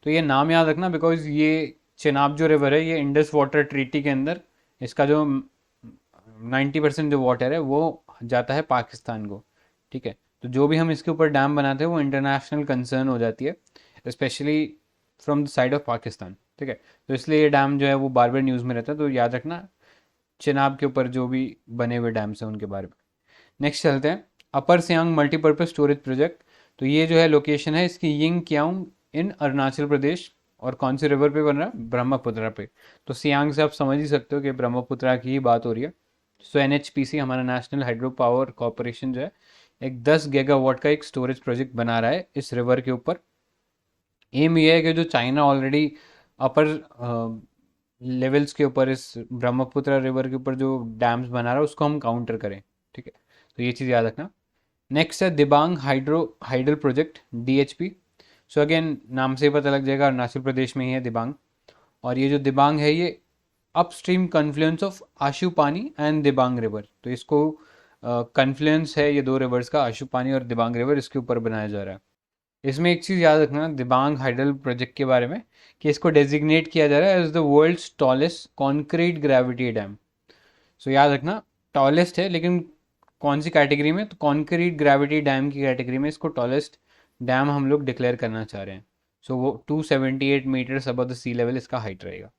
तो ये नाम याद रखना बिकॉज ये चेनाब जो रिवर है ये इंडस वाटर ट्रीटी के अंदर इसका जो 90% जो वाटर है वो जाता है पाकिस्तान को। ठीक है, तो जो भी हम इसके ऊपर डैम बनाते हैं वो इंटरनेशनल कंसर्न हो जाती है, specially from the side of Pakistan. ठीक है, तो इसलिए ये डैम जो है वो बार बार न्यूज़ में रहता है, तो याद रखना चिनाब के ऊपर जो भी बने हुए डैम्स हैं उनके बारे में। नेक्स्ट चलते हैं, अपर सियांग मल्टीपर्पज़ स्टोरेज प्रोजेक्ट। तो ये जो है लोकेशन है इसकी यिंग क्याउंग इन अरुणाचल प्रदेश, और कौन से रिवर पे बन रहा है? ब्रह्मपुत्रा पे। तो सियांग से आप समझ ही सकते हो कि ब्रह्मपुत्रा की ही बात हो रही है। सो एनएचपीसी, हमारा नेशनल हाइड्रो पावर कॉरपोरेशन जो है, एक 10 गीगावाट का एक स्टोरेज प्रोजेक्ट बना रहा है इस रिवर के ऊपर। एम ये है कि जो चाइना ऑलरेडी अपर लेवल्स के ऊपर इस ब्रह्मपुत्र रिवर के ऊपर जो डैम्स बना रहा है उसको हम काउंटर करें। ठीक है, तो ये चीज़ याद रखना। नेक्स्ट है Dibang hydel project DHP। So again नाम से ही पता लग जाएगा अरुणाचल प्रदेश में ही है दिबांग। और ये जो दिबांग है ये अपस्ट्रीम कन्फ्लुएंस ऑफ आशु पानी एंड दिबांग रिवर, तो इसको कन्फ्लुएंस है ये दो रिवर्स का, आशु पानी और दिबांग रिवर, इसके ऊपर बनाया जा रहा है। इसमें एक चीज़ याद रखना दिबांग हाइडल प्रोजेक्ट के बारे में कि इसको डेजिग्नेट किया जा रहा है as the world's tallest concrete gravity dam. So याद रखना टॉलेस्ट है, लेकिन कौन सी कैटेगरी में, तो कॉन्क्रीट ग्रेविटी डैम की कैटेगरी में इसको टॉलेस्ट डैम हम लोग डिक्लेयर करना चाह रहे हैं। सो वो 278 metres above the sea level इसका हाइट रहेगा।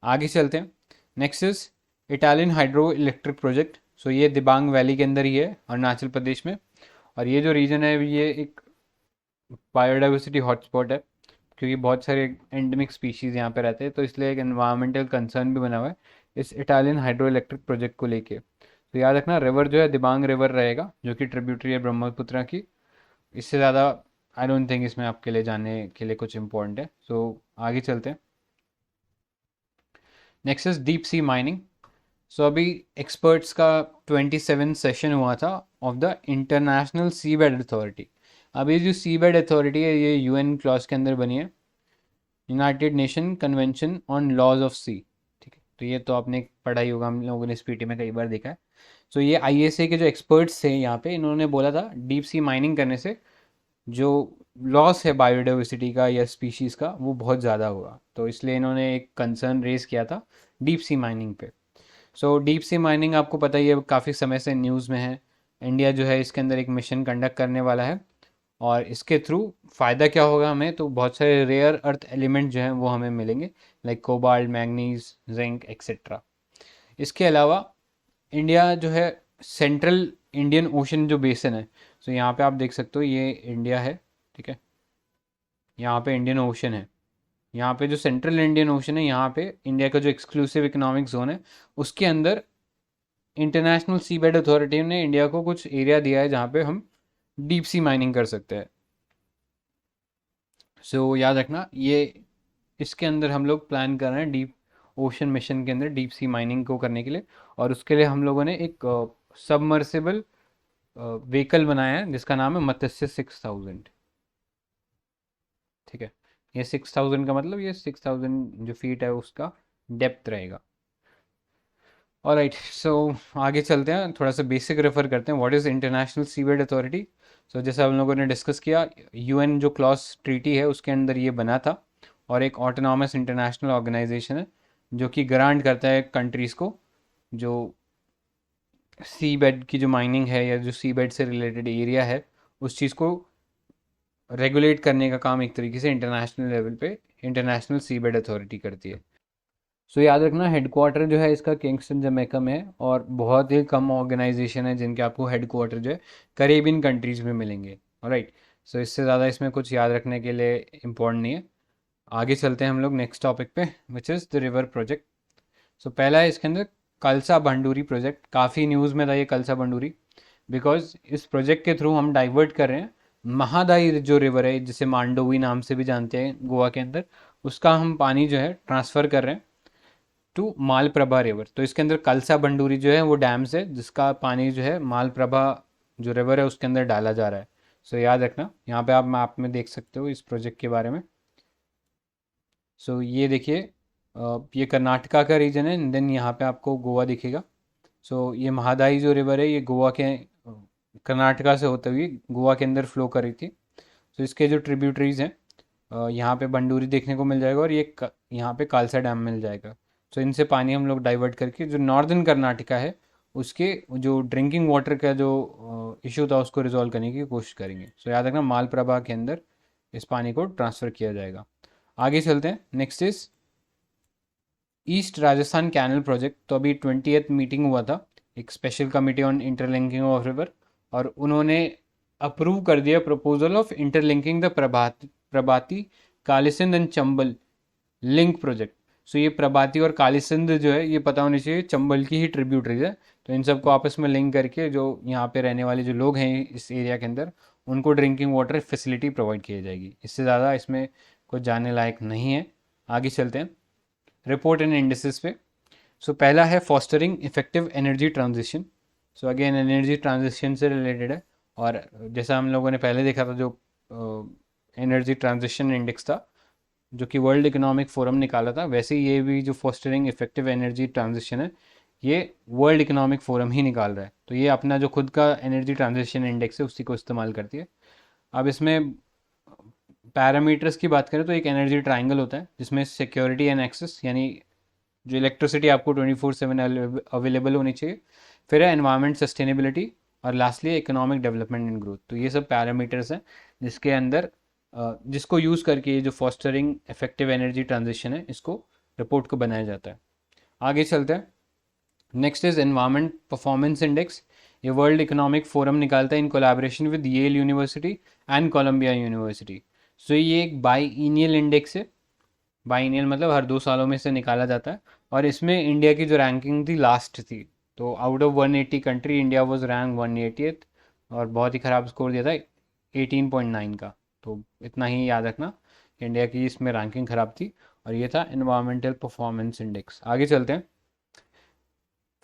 आगे चलते हैं। Next is Etalin hydro electric project. So ये दिबांग वैली के अंदर ही है अरुणाचल प्रदेश में। और ये जो रीजन है ये एक बायोडाइवर्सिटी हॉटस्पॉट है, क्योंकि बहुत सारे एंडेमिक स्पीशीज़ यहाँ पे रहते हैं, तो इसलिए एक एनवायरमेंटल कंसर्न भी बना हुआ है इस इटालियन हाइड्रो इलेक्ट्रिक प्रोजेक्ट को लेके। तो याद रखना रिवर जो है दिबांग रिवर रहेगा, जो कि ट्रिब्यूटरी है ब्रह्मपुत्र की। इससे ज़्यादा आई डोंट थिंक इसमें आपके लिए जानने के लिए कुछ इंपॉर्टेंट है। सो आगे चलते हैं। Next is deep sea mining. So अभी एक्सपर्ट्स का 27 सेशन हुआ था of the International Sea Bed Authority. अब ये जो सी बेड अथॉरिटी है ये UN क्लॉज के अंदर बनी है, United Nation Convention on Laws of Sea. ठीक है, तो ये तो आपने पढ़ा ही होगा, हम लोगों ने इस PT में कई बार देखा है। सो ये ISA के जो एक्सपर्ट्स थे यहाँ पे, इन्होंने बोला था डीप सी माइनिंग करने से जो लॉस है बायोडाइवर्सिटी का या स्पीशीज़ का वो बहुत ज़्यादा होगा, तो इसलिए इन्होंने एक कंसर्न रेज किया था डीप सी माइनिंग पे। सो डीप सी माइनिंग आपको पता ही है काफ़ी समय से न्यूज़ में है। इंडिया जो है इसके अंदर एक मिशन कंडक्ट करने वाला है, और इसके थ्रू फ़ायदा क्या होगा हमें, तो बहुत सारे रेयर अर्थ एलिमेंट जो हैं वो हमें मिलेंगे, like cobalt, manganese, zinc etcetera. इसके अलावा इंडिया जो है सेंट्रल इंडियन ओशन जो बेसिन है, तो यहाँ पे आप देख सकते हो ये इंडिया है। ठीक है, यहाँ पे इंडियन ओशन है, यहाँ पे जो सेंट्रल इंडियन ओशन है यहाँ पे इंडिया का जो एक्सक्लूसिव इकोनॉमिक जोन है उसके अंदर इंटरनेशनल सी बेड अथॉरिटी ने इंडिया को कुछ एरिया दिया है जहाँ पे हम डीप सी माइनिंग कर सकते हैं। सो याद रखना ये इसके अंदर हम लोग प्लान कर रहे हैं डीप ओशन मिशन के अंदर डीप सी माइनिंग को करने के लिए। और उसके लिए हम लोगों ने एक सबमर्सिबल व्हीकल बनाया है जिसका नाम है मत्स्य 6000। ठीक है, ये 6000 का मतलब ये 6000 जो फीट है उसका डेप्थ रहेगा। ऑलराइट, सो आगे चलते हैं, थोड़ा सा बेसिक रेफर करते हैं what is International Seabed Authority. So जैसे हम लोगों ने डिस्कस किया UN जो क्लॉज ट्रीटी है उसके अंदर ये बना था, और एक ऑटोनॉमस इंटरनेशनल ऑर्गेनाइजेशन है जो कि ग्रांट करता है कंट्रीज़ को जो सी बेड की जो माइनिंग है या जो सी बेड से रिलेटेड एरिया है उस चीज़ को रेगुलेट करने का काम एक तरीके से इंटरनेशनल लेवल पे इंटरनेशनल सी बेड अथॉरिटी करती है। सो याद रखना हेडक्वार्टर जो है इसका किंगस्टन जमैका में है, और बहुत ही कम ऑर्गेनाइजेशन है जिनके आपको हेडक्वार्टर जो है करीबियन कंट्रीज़ में मिलेंगे। ऑलराइट, सो इससे ज़्यादा इसमें कुछ याद रखने के लिए इम्पोर्टेंट नहीं है। आगे चलते हैं हम लोग नेक्स्ट टॉपिक पे which is the river project. So पहला है इसके अंदर कलसा बंडूरी प्रोजेक्ट। काफ़ी न्यूज़ में था ये कलसा बंडूरी, बिकॉज इस प्रोजेक्ट के थ्रू हम डाइवर्ट कर रहे हैं महादाई जो रिवर है जिसे मांडोवी नाम से भी जानते हैं गोवा के अंदर, उसका हम पानी जो है ट्रांसफ़र कर रहे हैं टू मालप्रभा रिवर। तो इसके अंदर कलसा बंडूरी जो है वो डैम्स है जिसका पानी जो है मालप्रभा जो रिवर है उसके अंदर डाला जा रहा है। सो याद रखना, यहाँ पे आप मैप में देख सकते हो इस प्रोजेक्ट के बारे में। सो ये देखिए ये कर्नाटका का रीजन है, देन यहाँ पे आपको गोवा दिखेगा। सो ये महादाई जो रिवर है ये गोवा के कर्नाटका से होते हुए गोवा के अंदर फ्लो कर रही थी। सो इसके जो ट्रिब्यूटरीज हैं यहाँ पे बंडूरी देखने को मिल जाएगा, और ये यहाँ पे कालसा डैम मिल जाएगा। सो इनसे पानी हम लोग डाइवर्ट करके जो नॉर्दर्न कर्नाटका है उसके जो ड्रिंकिंग वाटर का जो इशू था उसको रिजॉल्व करने की कोशिश करेंगे। सो याद रखना मालप्रभा के अंदर इस पानी को ट्रांसफ़र किया जाएगा। आगे चलते हैं, next is east Rajasthan canal project. तो अभी 20th मीटिंग हुआ था एक special committee on interlinking of river, और उन्होंने अप्रूव कर दिया proposal of interlinking the Parbati Kalisindh and Chambal link project. So ये प्रभाती और कालीसिंध जो है ये पता होनी चाहिए चंबल की ही ट्रिब्यूटरीज है, तो इन सबको आपस में लिंक करके जो यहाँ पे रहने वाले जो लोग हैं इस एरिया के अंदर उनको ड्रिंकिंग वाटर फैसिलिटी प्रोवाइड की जाएगी। इससे ज़्यादा इसमें कुछ जानने लायक नहीं है। आगे चलते हैं रिपोर्ट एंड इंडिसेस पे। सो पहला है fostering effective energy transition. So again energy transition से रिलेटेड है, और जैसा हम लोगों ने पहले देखा था जो एनर्जी ट्रांजिशन इंडेक्स था जो कि वर्ल्ड इकोनॉमिक फोरम निकाला था, वैसे ही ये भी जो फोस्टरिंग इफेक्टिव एनर्जी ट्रांजिशन है ये वर्ल्ड इकोनॉमिक फोरम ही निकाल रहा है। तो ये अपना जो खुद का एनर्जी ट्रांजिशन इंडेक्स है उसी को इस्तेमाल करती है। अब इसमें पैरामीटर्स की बात करें तो एक एनर्जी ट्राइंगल होता है जिसमें सिक्योरिटी एंड एक्सेस, यानी जो इलेक्ट्रिसिटी आपको 24/7 अवेलेबल होनी चाहिए, फिर है एनवायरमेंट सस्टेनेबिलिटी, और lastly economic development and growth. तो ये सब पैरामीटर्स हैं जिसके अंदर जिसको यूज़ करके ये जो फॉस्टरिंग इफेक्टिव एनर्जी ट्रांजिशन है इसको रिपोर्ट को बनाया जाता है। आगे चलते हैं। Next is environment performance index. ये वर्ल्ड इकोनॉमिक फोरम निकालता है in collaboration with Yale University and Columbia University. So ये एक बाईइनियल इंडेक्स है। बाईनियल मतलब हर 2 सालों में से निकाला जाता है, और इसमें इंडिया की जो रैंकिंग थी लास्ट थी। तो out of 180 country India was rank 180th, और बहुत ही ख़राब स्कोर दिया था 18.9 का। तो इतना ही याद रखना, इंडिया की इसमें रैंकिंग ख़राब थी, और ये था एनवायरमेंटल परफॉर्मेंस इंडेक्स। आगे चलते हैं।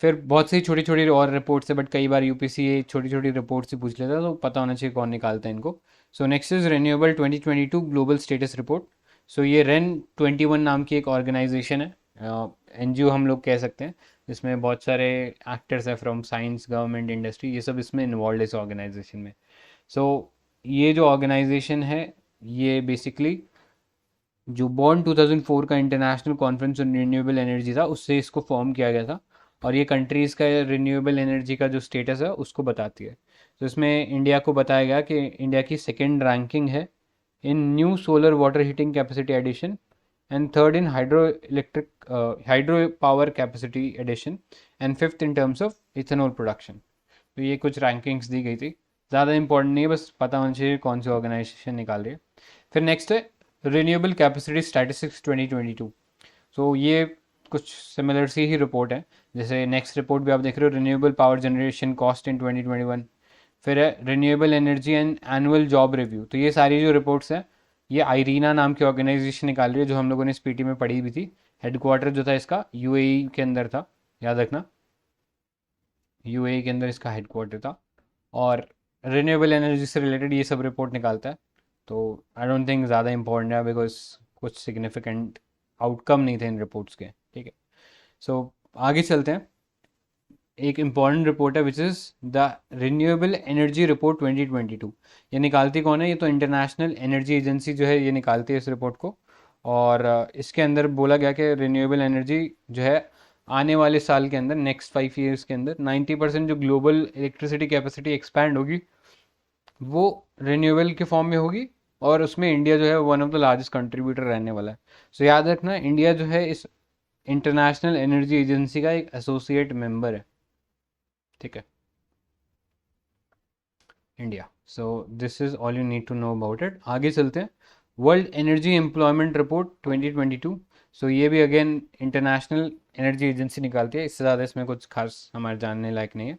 फिर बहुत सी छोटी छोटी और रिपोर्ट्स है, बट कई बार यूपीसी ये छोटी छोटी रिपोर्ट से पूछ लेता है, तो पता होना चाहिए कौन निकालता है इनको। So next is renewable 2022 global status report. So ये रेन 21 नाम की एक ऑर्गेनाइजेशन है, एनजीओ हम लोग कह सकते हैं, जिसमें बहुत सारे एक्टर्स हैं फ्रॉम साइंस, गवर्नमेंट, इंडस्ट्री, ये सब इसमें इन्वॉल्व है इस ऑर्गेनाइजेशन में। सो ये जो ऑर्गेनाइजेशन है ये बेसिकली जो बॉर्न 2004 का international conference on renewable energy था उससे इसको फॉर्म किया गया था, और ये कंट्रीज़ का रिन्यूएबल एनर्जी का जो स्टेटस है उसको बताती है। तो इसमें इंडिया को बताया गया कि इंडिया की सेकेंड रैंकिंग है in new solar water heating capacity addition, and third in hydro power capacity addition, and fifth in terms of ethanol production. तो ये कुछ रैंकिंग्स दी गई थी, ज़्यादा इंपॉर्टेंट नहीं है, बस पता होना चाहिए कौन सी ऑर्गेनाइजेशन निकाल रही है। फिर नेक्स्ट है रिन्यूएबल कैपेसिटी स्टैटिस्टिक्स 2022। सो ये कुछ सिमिलर सी ही रिपोर्ट है, जैसे नेक्स्ट रिपोर्ट भी आप देख रहे हो, renewable power generation cost in 2021। फिर है renewable energy and annual job review. तो ये सारी जो रिपोर्ट्स हैं ये आईरीना नाम की ऑर्गेनाइजेशन निकाल रही है, जो हम लोगों ने इस पीटी में पढ़ी भी थी। हेडक्वार्टर जो था इसका यूएई के अंदर था, याद रखना, यूएई के अंदर इसका हेडक्वार्टर था, और रिन्यूएबल एनर्जी से रिलेटेड ये सब रिपोर्ट निकालता है। तो आई डोंट थिंक ज़्यादा इंपॉर्टेंट है, बिकॉज कुछ सिग्निफिकेंट आउटकम नहीं थे इन रिपोर्ट्स के, ठीक है। सो आगे चलते हैं। एक इम्पॉर्टेंट रिपोर्ट है विच is the renewable energy report 2022। ये निकालती कौन है? ये तो इंटरनेशनल एनर्जी एजेंसी जो है ये निकालती है इस रिपोर्ट को, और इसके अंदर बोला गया कि रिन्यूएबल एनर्जी जो है आने वाले साल के अंदर, नेक्स्ट 5 years के अंदर 90% जो ग्लोबल इलेक्ट्रिसिटी कैपेसिटी एक्सपैंड होगी वो रिन्यूएबल के फॉर्म में होगी, और उसमें इंडिया जो है one of the largest contributor रहने वाला है। सो याद रखना, इंडिया जो है इस इंटरनेशनल एनर्जी एजेंसी का एक एसोसिएट मेंबर है, ठीक है, India. So this is all you need to know about it. आगे चलते हैं। World energy employment report 2022। सो ये भी अगेन इंटरनेशनल एनर्जी एजेंसी निकालती है, इससे ज़्यादा इसमें कुछ खास हमारे जानने लायक नहीं है।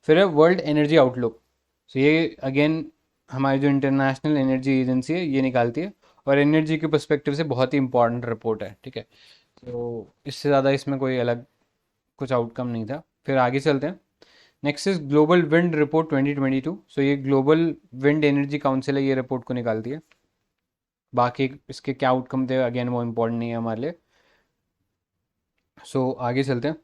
फिर है वर्ल्ड एनर्जी आउटलुक। सो ये अगेन हमारी जो इंटरनेशनल एनर्जी एजेंसी है ये निकालती है, और एनर्जी के पर्सपेक्टिव से बहुत ही इंपॉर्टेंट रिपोर्ट है, ठीक है। तो इससे ज़्यादा इसमें कोई अलग कुछ आउटकम नहीं था। फिर आगे चलते हैं। Next is global wind report 2022। सो ये ग्लोबल विंड एनर्जी काउंसिल है, ये रिपोर्ट को निकालती है। बाकी इसके क्या आउटकम थे अगेन वो इम्पोर्टेंट नहीं है हमारे लिए। सो आगे चलते हैं।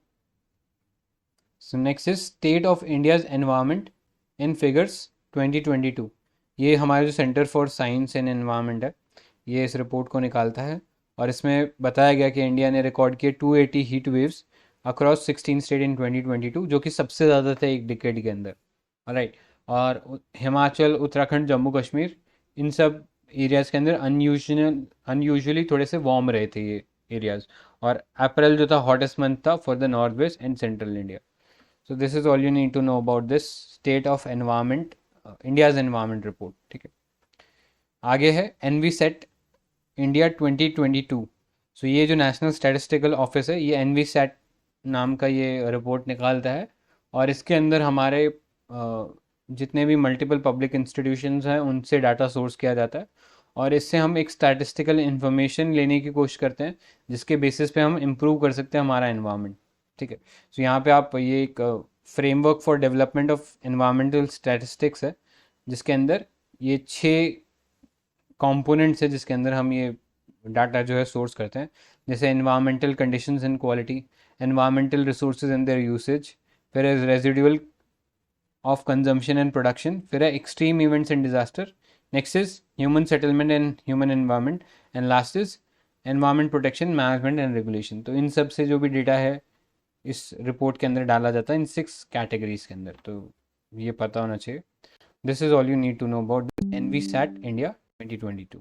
सो next is state of India's environment in figures 2022। ये हमारा जो centre for science and environment है ये इस रिपोर्ट को निकालता है, और इसमें बताया गया कि इंडिया ने रिकॉर्ड किए 280 heat waves across 16 state in 2022, जो कि सबसे ज़्यादा थे एक डिकेड के अंदर, राइट। और हिमाचल, उत्तराखंड, जम्मू कश्मीर, इन सब एरियाज़ के अंदर अनयूजुअली थोड़े से वार्म रहे थे ये एरियाज़, और अप्रैल जो था हॉटेस्ट मंथ था for the north west and central India. So this is all you need to know about this state of environment, India's environment report, ठीक है। आगे है एनवी सेट इंडिया 2022। सो ये जो नेशनल स्टैटिस्टिकल ऑफिस है ये एनवी सेट नाम का ये रिपोर्ट निकालता है, और इसके अंदर हमारे जितने भी मल्टीपल पब्लिक इंस्टीट्यूशंस हैं उनसे डाटा सोर्स किया जाता है, और इससे हम एक स्टैटिस्टिकल इन्फॉर्मेशन लेने की कोशिश करते हैं जिसके बेसिस पे हम इम्प्रूव कर सकते हैं हमारा एनवायरनमेंट, ठीक है। सो यहाँ पे आप ये एक framework for development of environmental statistics है, जिसके अंदर ये 6 कंपोनेंट्स है जिसके अंदर हम ये डाटा जो है सोर्स करते हैं, जैसे environmental conditions and quality, environmental resources and their usage, फिर है residual of consumption and production, फिर है extreme events and disaster, next is human settlement and human environment, and last is environment protection management and regulation. तो इन सब से जो भी डेटा है इस रिपोर्ट के अंदर डाला जाता है इन 6 कैटेगरीज के अंदर, तो ये पता होना चाहिए। This is all you need to know about EnviStats India 2022।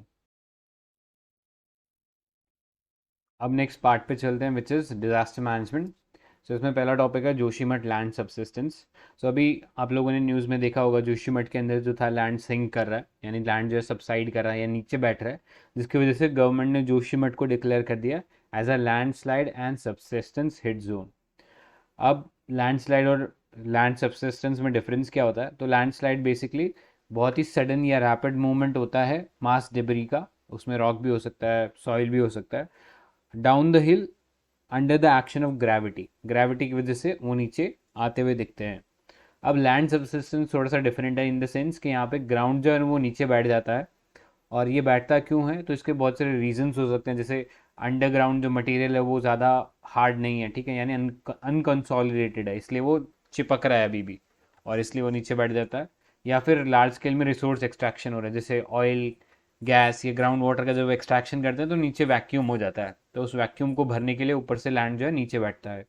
अब नेक्स्ट पार्ट पे चलते हैं which is disaster management. So इसमें पहला टॉपिक है जोशीमठ लैंड सबसिस्टेंस। सो अभी आप लोगों ने न्यूज़ में देखा होगा जोशीमठ के अंदर जो था लैंड सिंक कर रहा है, यानी लैंड जो है सबसाइड कर रहा है या नीचे बैठ रहा है, जिसकी वजह से गवर्नमेंट ने जोशीमठ को डिक्लेयर कर दिया as a landslide and subsistence hit zone. अब लैंड स्लाइड और लैंड सबसिस्टेंस में डिफरेंस क्या होता है? तो लैंड स्लाइड बेसिकली बहुत ही सडन या रैपिड मूवमेंट होता है मास डिबरी का, उसमें रॉक भी हो सकता है, सॉइल भी हो सकता है, down the hill under the action of gravity, gravity की वजह से वो नीचे आते हुए दिखते हैं। अब लैंड सबसिस्टेंस थोड़ा सा डिफरेंट है इन द सेंस कि यहाँ पे ग्राउंड जो है वो नीचे बैठ जाता है। और ये बैठता क्यों है? तो इसके बहुत सारे रीजंस हो सकते हैं, जैसे अंडरग्राउंड जो मटेरियल है वो ज़्यादा हार्ड नहीं है, ठीक है, यानी अनकंसोलिडेटेड है, इसलिए वो चिपक रहा है अभी भी, और इसलिए वो नीचे बैठ जाता है। या फिर लार्ज स्केल में रिसोर्स एक्सट्रैक्शन हो रहा है, जैसे ऑयल, गैस, ये ग्राउंड वाटर का जब एक्सट्रैक्शन करते हैं तो नीचे वैक्यूम हो जाता है, तो उस वैक्यूम को भरने के लिए ऊपर से लैंड जो है नीचे बैठता है।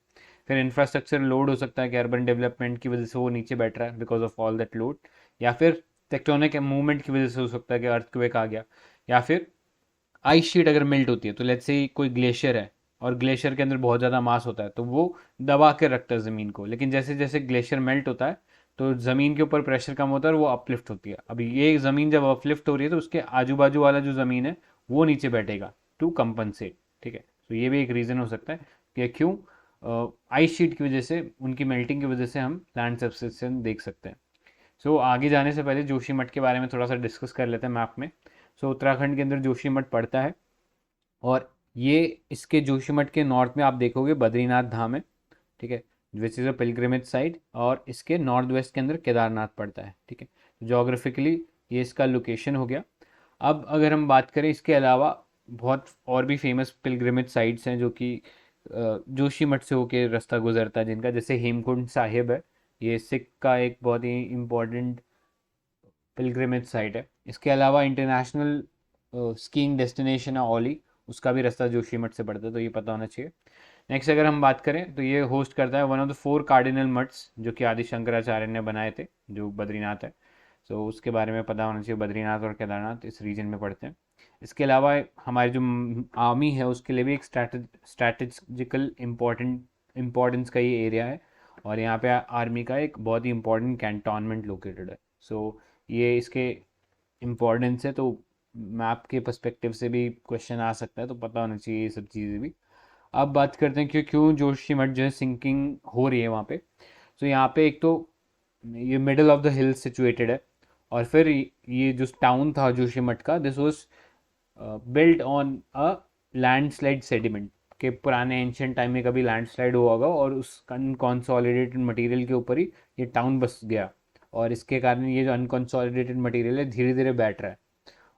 फिर इंफ्रास्ट्रक्चर लोड हो सकता है कि अर्बन डेवलपमेंट की वजह से वो नीचे बैठ रहा है because of all that load, या फिर टेक्टोनिक मूवमेंट की वजह से हो सकता है कि अर्थक्वेक आ गया, या फिर आइस शीट अगर मेल्ट होती है, तो लेट्स से कोई ग्लेशियर है और ग्लेशियर के अंदर बहुत ज़्यादा मास होता है तो वो दबा के रखता है ज़मीन को, लेकिन जैसे जैसे ग्लेशियर मेल्ट होता है तो ज़मीन के ऊपर प्रेशर कम होता है और वो अपलिफ्ट होती है। अभी ये ज़मीन जब अपलिफ्ट हो रही है तो उसके आजू बाजू वाला जो ज़मीन है वो नीचे बैठेगा टू कंपनसेट, ठीक है। तो ये भी एक रीज़न हो सकता है कि क्यों आइस शीट की वजह से, उनकी मेल्टिंग की वजह से हम लैंड सबसिस्टेंस देख सकते हैं। सो आगे जाने से पहले जोशीमठ के बारे में थोड़ा सा डिस्कस कर लेते हैं मैप में। सो उत्तराखंड के अंदर जोशीमठ पड़ता है, और ये इसके जोशीमठ के नॉर्थ में आप देखोगे बद्रीनाथ धाम है, ठीक है, which is a pilgrimage site, और इसके नॉर्थ वेस्ट के अंदर केदारनाथ पड़ता है, ठीक है। जोग्राफिकली ये इसका लोकेशन हो गया। अब अगर हम बात करें इसके अलावा बहुत और भी फेमस पिलग्रिमेज साइट्स हैं जो कि जोशीमठ से होके रास्ता गुजरता है जिनका, जैसे हेमकुंड साहिब है, ये सिख का एक बहुत ही इम्पोर्टेंट पिलग्रिमेज साइट है। इसके अलावा इंटरनेशनल स्कीइंग डेस्टिनेशन है ओली, उसका भी रास्ता जोशीमठ से पड़ता है, तो ये पता होना चाहिए। नेक्स्ट अगर हम बात करें तो ये होस्ट करता है वन ऑफ द 4 कार्डिनल मठ्स जो कि आदि शंकराचार्य ने बनाए थे, जो बद्रीनाथ है। सो उसके बारे में पता होना चाहिए, बद्रीनाथ और केदारनाथ इस रीजन में पड़ते हैं। इसके अलावा हमारी जो आर्मी है उसके लिए भी एक स्ट्रैटेजिकल इम्पोर्टेंस का ये एरिया है, और यहाँ पे आर्मी का एक बहुत ही इंपॉर्टेंट कैंटोनमेंट लोकेटेड है। सो ये इसके इम्पोर्टेंस है, तो मैप के पर्सपेक्टिव से भी क्वेश्चन आ सकता है, तो पता होना चाहिए ये सब चीज़ें भी। अब बात करते हैं कि क्यों जोशीमठ जो है सिंकिंग हो रही है वहाँ पे। तो यहाँ पे एक तो ये middle of the hill situated है, और फिर ये जो टाउन था जोशीमठ का, this was built on a landslide sediment, के पुराने एंशियंट टाइम में कभी लैंडस्लाइड हुआ होगा और उस अनकंसोलिडेटेड मटेरियल के ऊपर ही ये टाउन बस गया, और इसके कारण ये जो अनकंसोलिडेटेड मटेरियल है धीरे धीरे बैठ रहा है,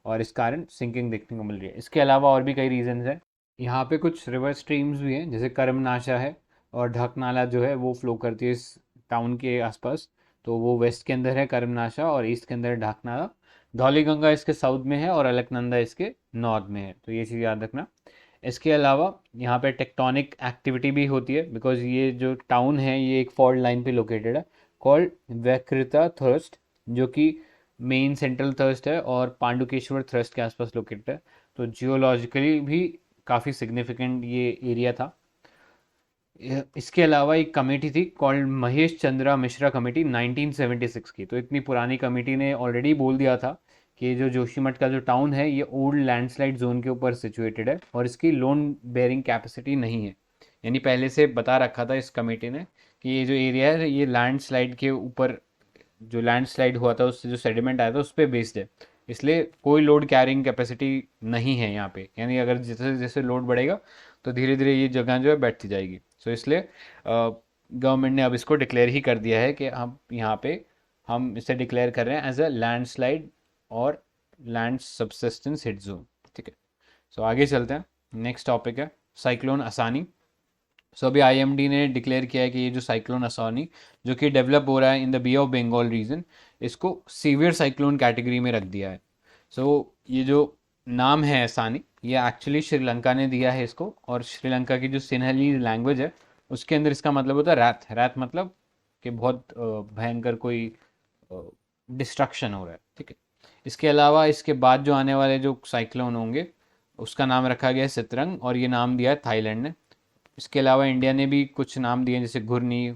और इस कारण सिंकिंग देखने को मिल रही है। इसके अलावा और भी कई रीजंस हैं। यहाँ पे कुछ रिवर स्ट्रीम्स भी हैं, जैसे कर्मनाशा है और ढकनाला जो है वो फ्लो करती है इस टाउन के आसपास, तो वो वेस्ट के अंदर है कर्मनाशा और ईस्ट के अंदर है ढकनाला। धौलीगंगा इसके साउथ में है और अलकनंदा इसके नॉर्थ में है, तो ये चीज़ याद रखना। इसके अलावा यहाँ पे टेक्टोनिक एक्टिविटी भी होती है, बिकॉज ये जो टाउन है ये एक फॉल्ट लाइन पे लोकेटेड है कॉल्ड वैकृता थर्स्ट, जो कि मेन सेंट्रल थर्स्ट है और पांडुकेश्वर थ्रस्ट के आसपास लोकेटेड है, तो जियोलॉजिकली भी काफ़ी सिग्निफिकेंट ये एरिया था। इसके अलावा एक कमेटी थी कॉल्ड महेश चंद्रा मिश्रा कमेटी 1976 की, तो इतनी पुरानी कमेटी ने ऑलरेडी बोल दिया था कि जो जोशीमठ का जो टाउन है ये ओल्ड लैंडस्लाइड जोन के ऊपर सिचुएटेड है और इसकी लोन बेयरिंग कैपेसिटी नहीं है, यानी पहले से बता रखा था इस कमेटी ने कि ये जो एरिया है ये लैंडस्लाइड के ऊपर, जो लैंडस्लाइड हुआ था उससे जो सेडिमेंट आया था उस पर बेस्ड है, इसलिए कोई लोड कैरिंग कैपेसिटी नहीं है यहाँ पे, यानी अगर जैसे जैसे लोड बढ़ेगा तो धीरे धीरे ये जगह जो है बैठती जाएगी। सो इसलिए गवर्नमेंट ने अब इसको डिक्लेयर ही कर दिया है कि हम यहाँ पे हम इसे डिक्लेयर कर रहे हैं एज अ लैंडस्लाइड और लैंड सबसिस्टेंस हिट जोन। ठीक है, सो आगे चलते हैं। नेक्स्ट टॉपिक है साइक्लोन असानी। सो अभी आईएमडी ने डिक्लेयर किया है कि ये जो साइक्लोन असानी जो कि डेवलप हो रहा है in the Bay of Bengal region, इसको सीवियर साइक्लोन कैटेगरी में रख दिया है। सो ये जो नाम है असानी, ये एक्चुअली श्रीलंका ने दिया है इसको, और श्रीलंका की जो सिन्हली लैंग्वेज है उसके अंदर इसका मतलब होता है रैथ। रैथ मतलब कि बहुत भयंकर कोई डिस्ट्रक्शन हो रहा है। ठीक है, इसके अलावा इसके बाद जो आने वाले जो साइक्लोन होंगे उसका नाम रखा गया है सितरंग, और ये नाम दिया है थाईलैंड ने। इसके अलावा इंडिया ने भी कुछ नाम दिए हैं, जैसे घुर्नी,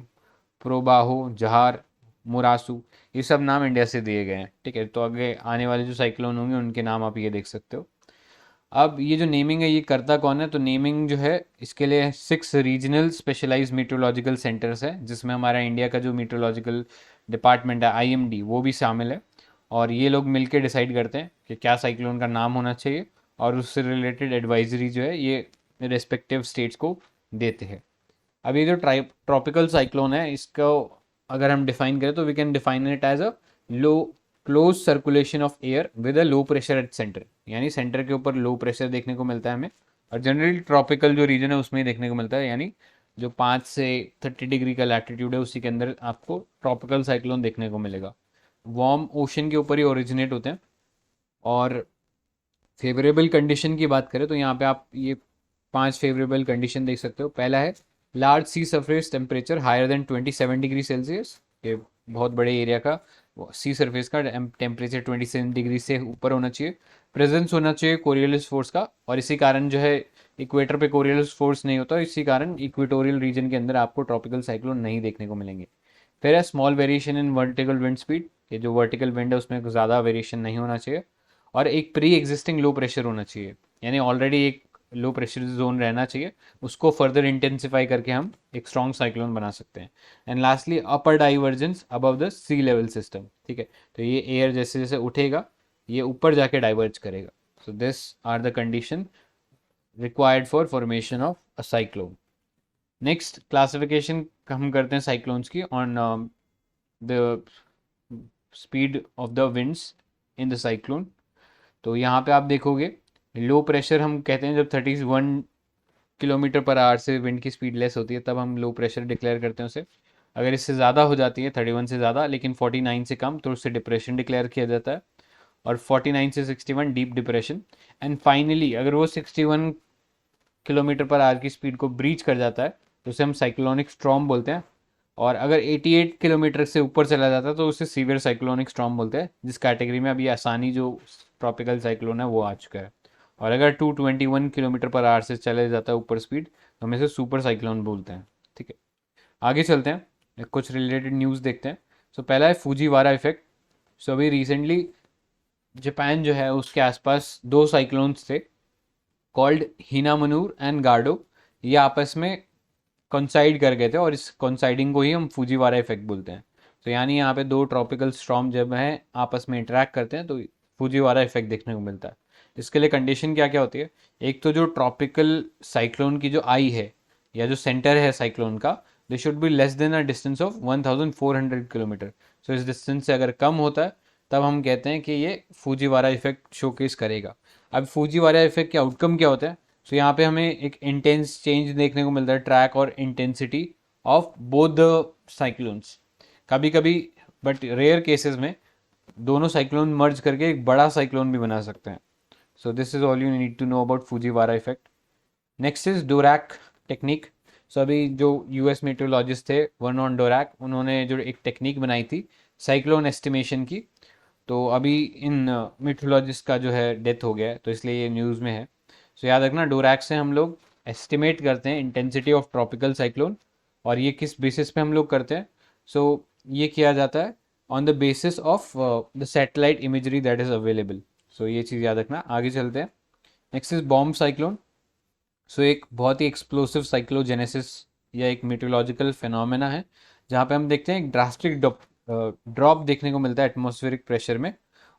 प्रोबाहो, जहार, मुरासू, ये सब नाम इंडिया से दिए गए हैं। ठीक है, तो आगे आने वाले जो साइक्लोन होंगे उनके नाम आप ये देख सकते हो। अब ये जो नेमिंग है ये करता कौन है, तो नेमिंग जो है इसके लिए 6 रीजनल स्पेशलाइज मीटरोलॉजिकल सेंटर्स है, जिसमें हमारा इंडिया का जो मीटरोलॉजिकल डिपार्टमेंट है आईएमडी वो भी शामिल है। और ये लोग मिलकर डिसाइड करते हैं कि क्या साइक्लोन का नाम होना चाहिए, और उससे रिलेटेड एडवाइजरी जो है ये रेस्पेक्टिव स्टेट्स को देते हैं। अब ये जो ट्रॉपिकल साइक्लोन है इसको अगर हम डिफाइन करें तो we can define it as a low close circulation of air with a low pressure at centre, यानी सेंटर के ऊपर लो प्रेशर देखने को मिलता है हमें, और जनरली ट्रॉपिकल जो रीजन है उसमें ही देखने को मिलता है, यानी जो 5 से 30 डिग्री का लैटिट्यूड है उसी के अंदर आपको ट्रॉपिकल साइक्लोन देखने को मिलेगा। वार्म ओशन के ऊपर ही ओरिजिनेट होते हैं। और फेवरेबल कंडीशन की बात करें तो यहाँ पे आप ये 5 फेवरेबल कंडीशन देख सकते हो। पहला है large sea surface temperature higher than 27 degree Celsius, ये बहुत बड़े एरिया का सी सरफेस का टेम्परेचर 27 डिग्री से ऊपर होना चाहिए। प्रेजेंस होना चाहिए कोरियोलिस फोर्स का, और इसी कारण जो है इक्वेटर पे कोरियोलिस फोर्स नहीं होता, इसी कारण इक्वेटोरियल रीजन के अंदर आपको ट्रॉपिकल साइक्लोन नहीं देखने को मिलेंगे। फिर है small variation in vertical wind speed, ये जो वर्टिकल विंड है उसमें ज़्यादा वेरिएशन नहीं होना चाहिए। और एक प्री एग्जिस्टिंग लो प्रेशर होना चाहिए, यानी ऑलरेडी एक लो प्रेशर जोन रहना चाहिए, उसको फर्दर इंटेंसिफाई करके हम एक स्ट्रॉन्ग साइक्लोन बना सकते हैं। And lastly upper divergence above the sea level system. ठीक है, तो ये एयर जैसे जैसे उठेगा ये ऊपर जाके डाइवर्ज करेगा। So this are the condition required for formation of a cyclone. Next classification हम करते हैं साइक्लोन्स की on the speed of the winds in the cyclone. तो यहाँ पे आप देखोगे लो प्रेशर हम कहते हैं जब 31 किलोमीटर पर आवर से विंड की स्पीड लेस होती है तब हम लो प्रेशर डिक्लेयर करते हैं उसे। अगर इससे ज़्यादा हो जाती है 31 से ज़्यादा लेकिन 49 से कम तो उससे डिप्रेशन डिक्लेयर किया जाता है, और 49 से 61 डीप डिप्रेशन। एंड फाइनली अगर वो 61 किलोमीटर पर आवर की स्पीड को ब्रीच कर जाता है तो उसे हम साइक्लोनिक स्ट्रॉम बोलते हैं। और अगर 88 किलोमीटर से ऊपर चला जाता है तो उसे सीवियर साइक्लोनिक स्टॉर्म बोलते हैं, जिस कैटेगरी में अभी आसानी जो ट्रॉपिकल साइक्लोन है वो आ चुका है। और अगर 221 किलोमीटर पर आवर से चले जाता है ऊपर स्पीड तो हम इसे सुपर साइक्लोन बोलते हैं। ठीक है, आगे चलते हैं, कुछ रिलेटेड न्यूज़ देखते हैं। सो पहला है फूजीवारा इफेक्ट। सो अभी रिसेंटली जापान जो है उसके आसपास 2 साइक्लोन्स थे कॉल्ड हिनामनूर एंड गार्डो, ये आपस में कंसाइड कर गए थे, और इस कंसाइडिंग को ही हम फूजीवारा इफेक्ट बोलते हैं। तो यानी यहाँ पे 2 ट्रॉपिकल स्टॉर्म जब हैं आपस में इंटरेक्ट करते हैं तो फूजीवारा इफेक्ट देखने को मिलता है। इसके लिए कंडीशन क्या क्या होती है, एक तो जो ट्रॉपिकल साइक्लोन की जो आई है या जो सेंटर है साइक्लोन का, they should be less than a distance of 1400 kilometre. So इस डिस्टेंस से अगर कम होता है तब हम कहते हैं कि ये फूजीवारा इफेक्ट शोकेस करेगा। अब फूजीवारा इफेक्ट के आउटकम क्या होता है, सो यहाँ पे हमें एक इंटेंस चेंज देखने को मिलता है ट्रैक और intensity of both the cyclones. कभी कभी बट रेयर केसेस में दोनों साइक्लोन मर्ज करके एक बड़ा साइक्लोन भी बना सकते हैं। So this is all you need to know about Fujiwara effect. Next is Dvorak technique. So अभी जो यूएस मेट्रोलॉजिस्ट थे वर्नॉन डोरैक, उन्होंने जो एक टेक्निक बनाई थी साइक्लोन एस्टिमेशन की, तो अभी इन मेट्रोलॉजिस्ट का जो है डेथ हो गया है तो इसलिए ये न्यूज़ में है। सो याद रखना डोरैक से हम लोग एस्टिमेट करते हैं इंटेंसिटी ऑफ ट्रॉपिकल साइक्लोन, और ये किस बेसिस पे हम लोग करते हैं, सो ये किया जाता है on the basis of the satellite imagery that is available. So ये चीज़ याद रखना। आगे चलते हैं, next is bomb cyclone. So एक बहुत ही एक्सप्लोसिव साइक्लोजेनेसिस या एक मीटरोलॉजिकल फिनोमेना है जहाँ पे हम देखते हैं एक ड्रास्टिक ड्रॉप देखने को मिलता है एटमॉस्फेरिक प्रेशर में,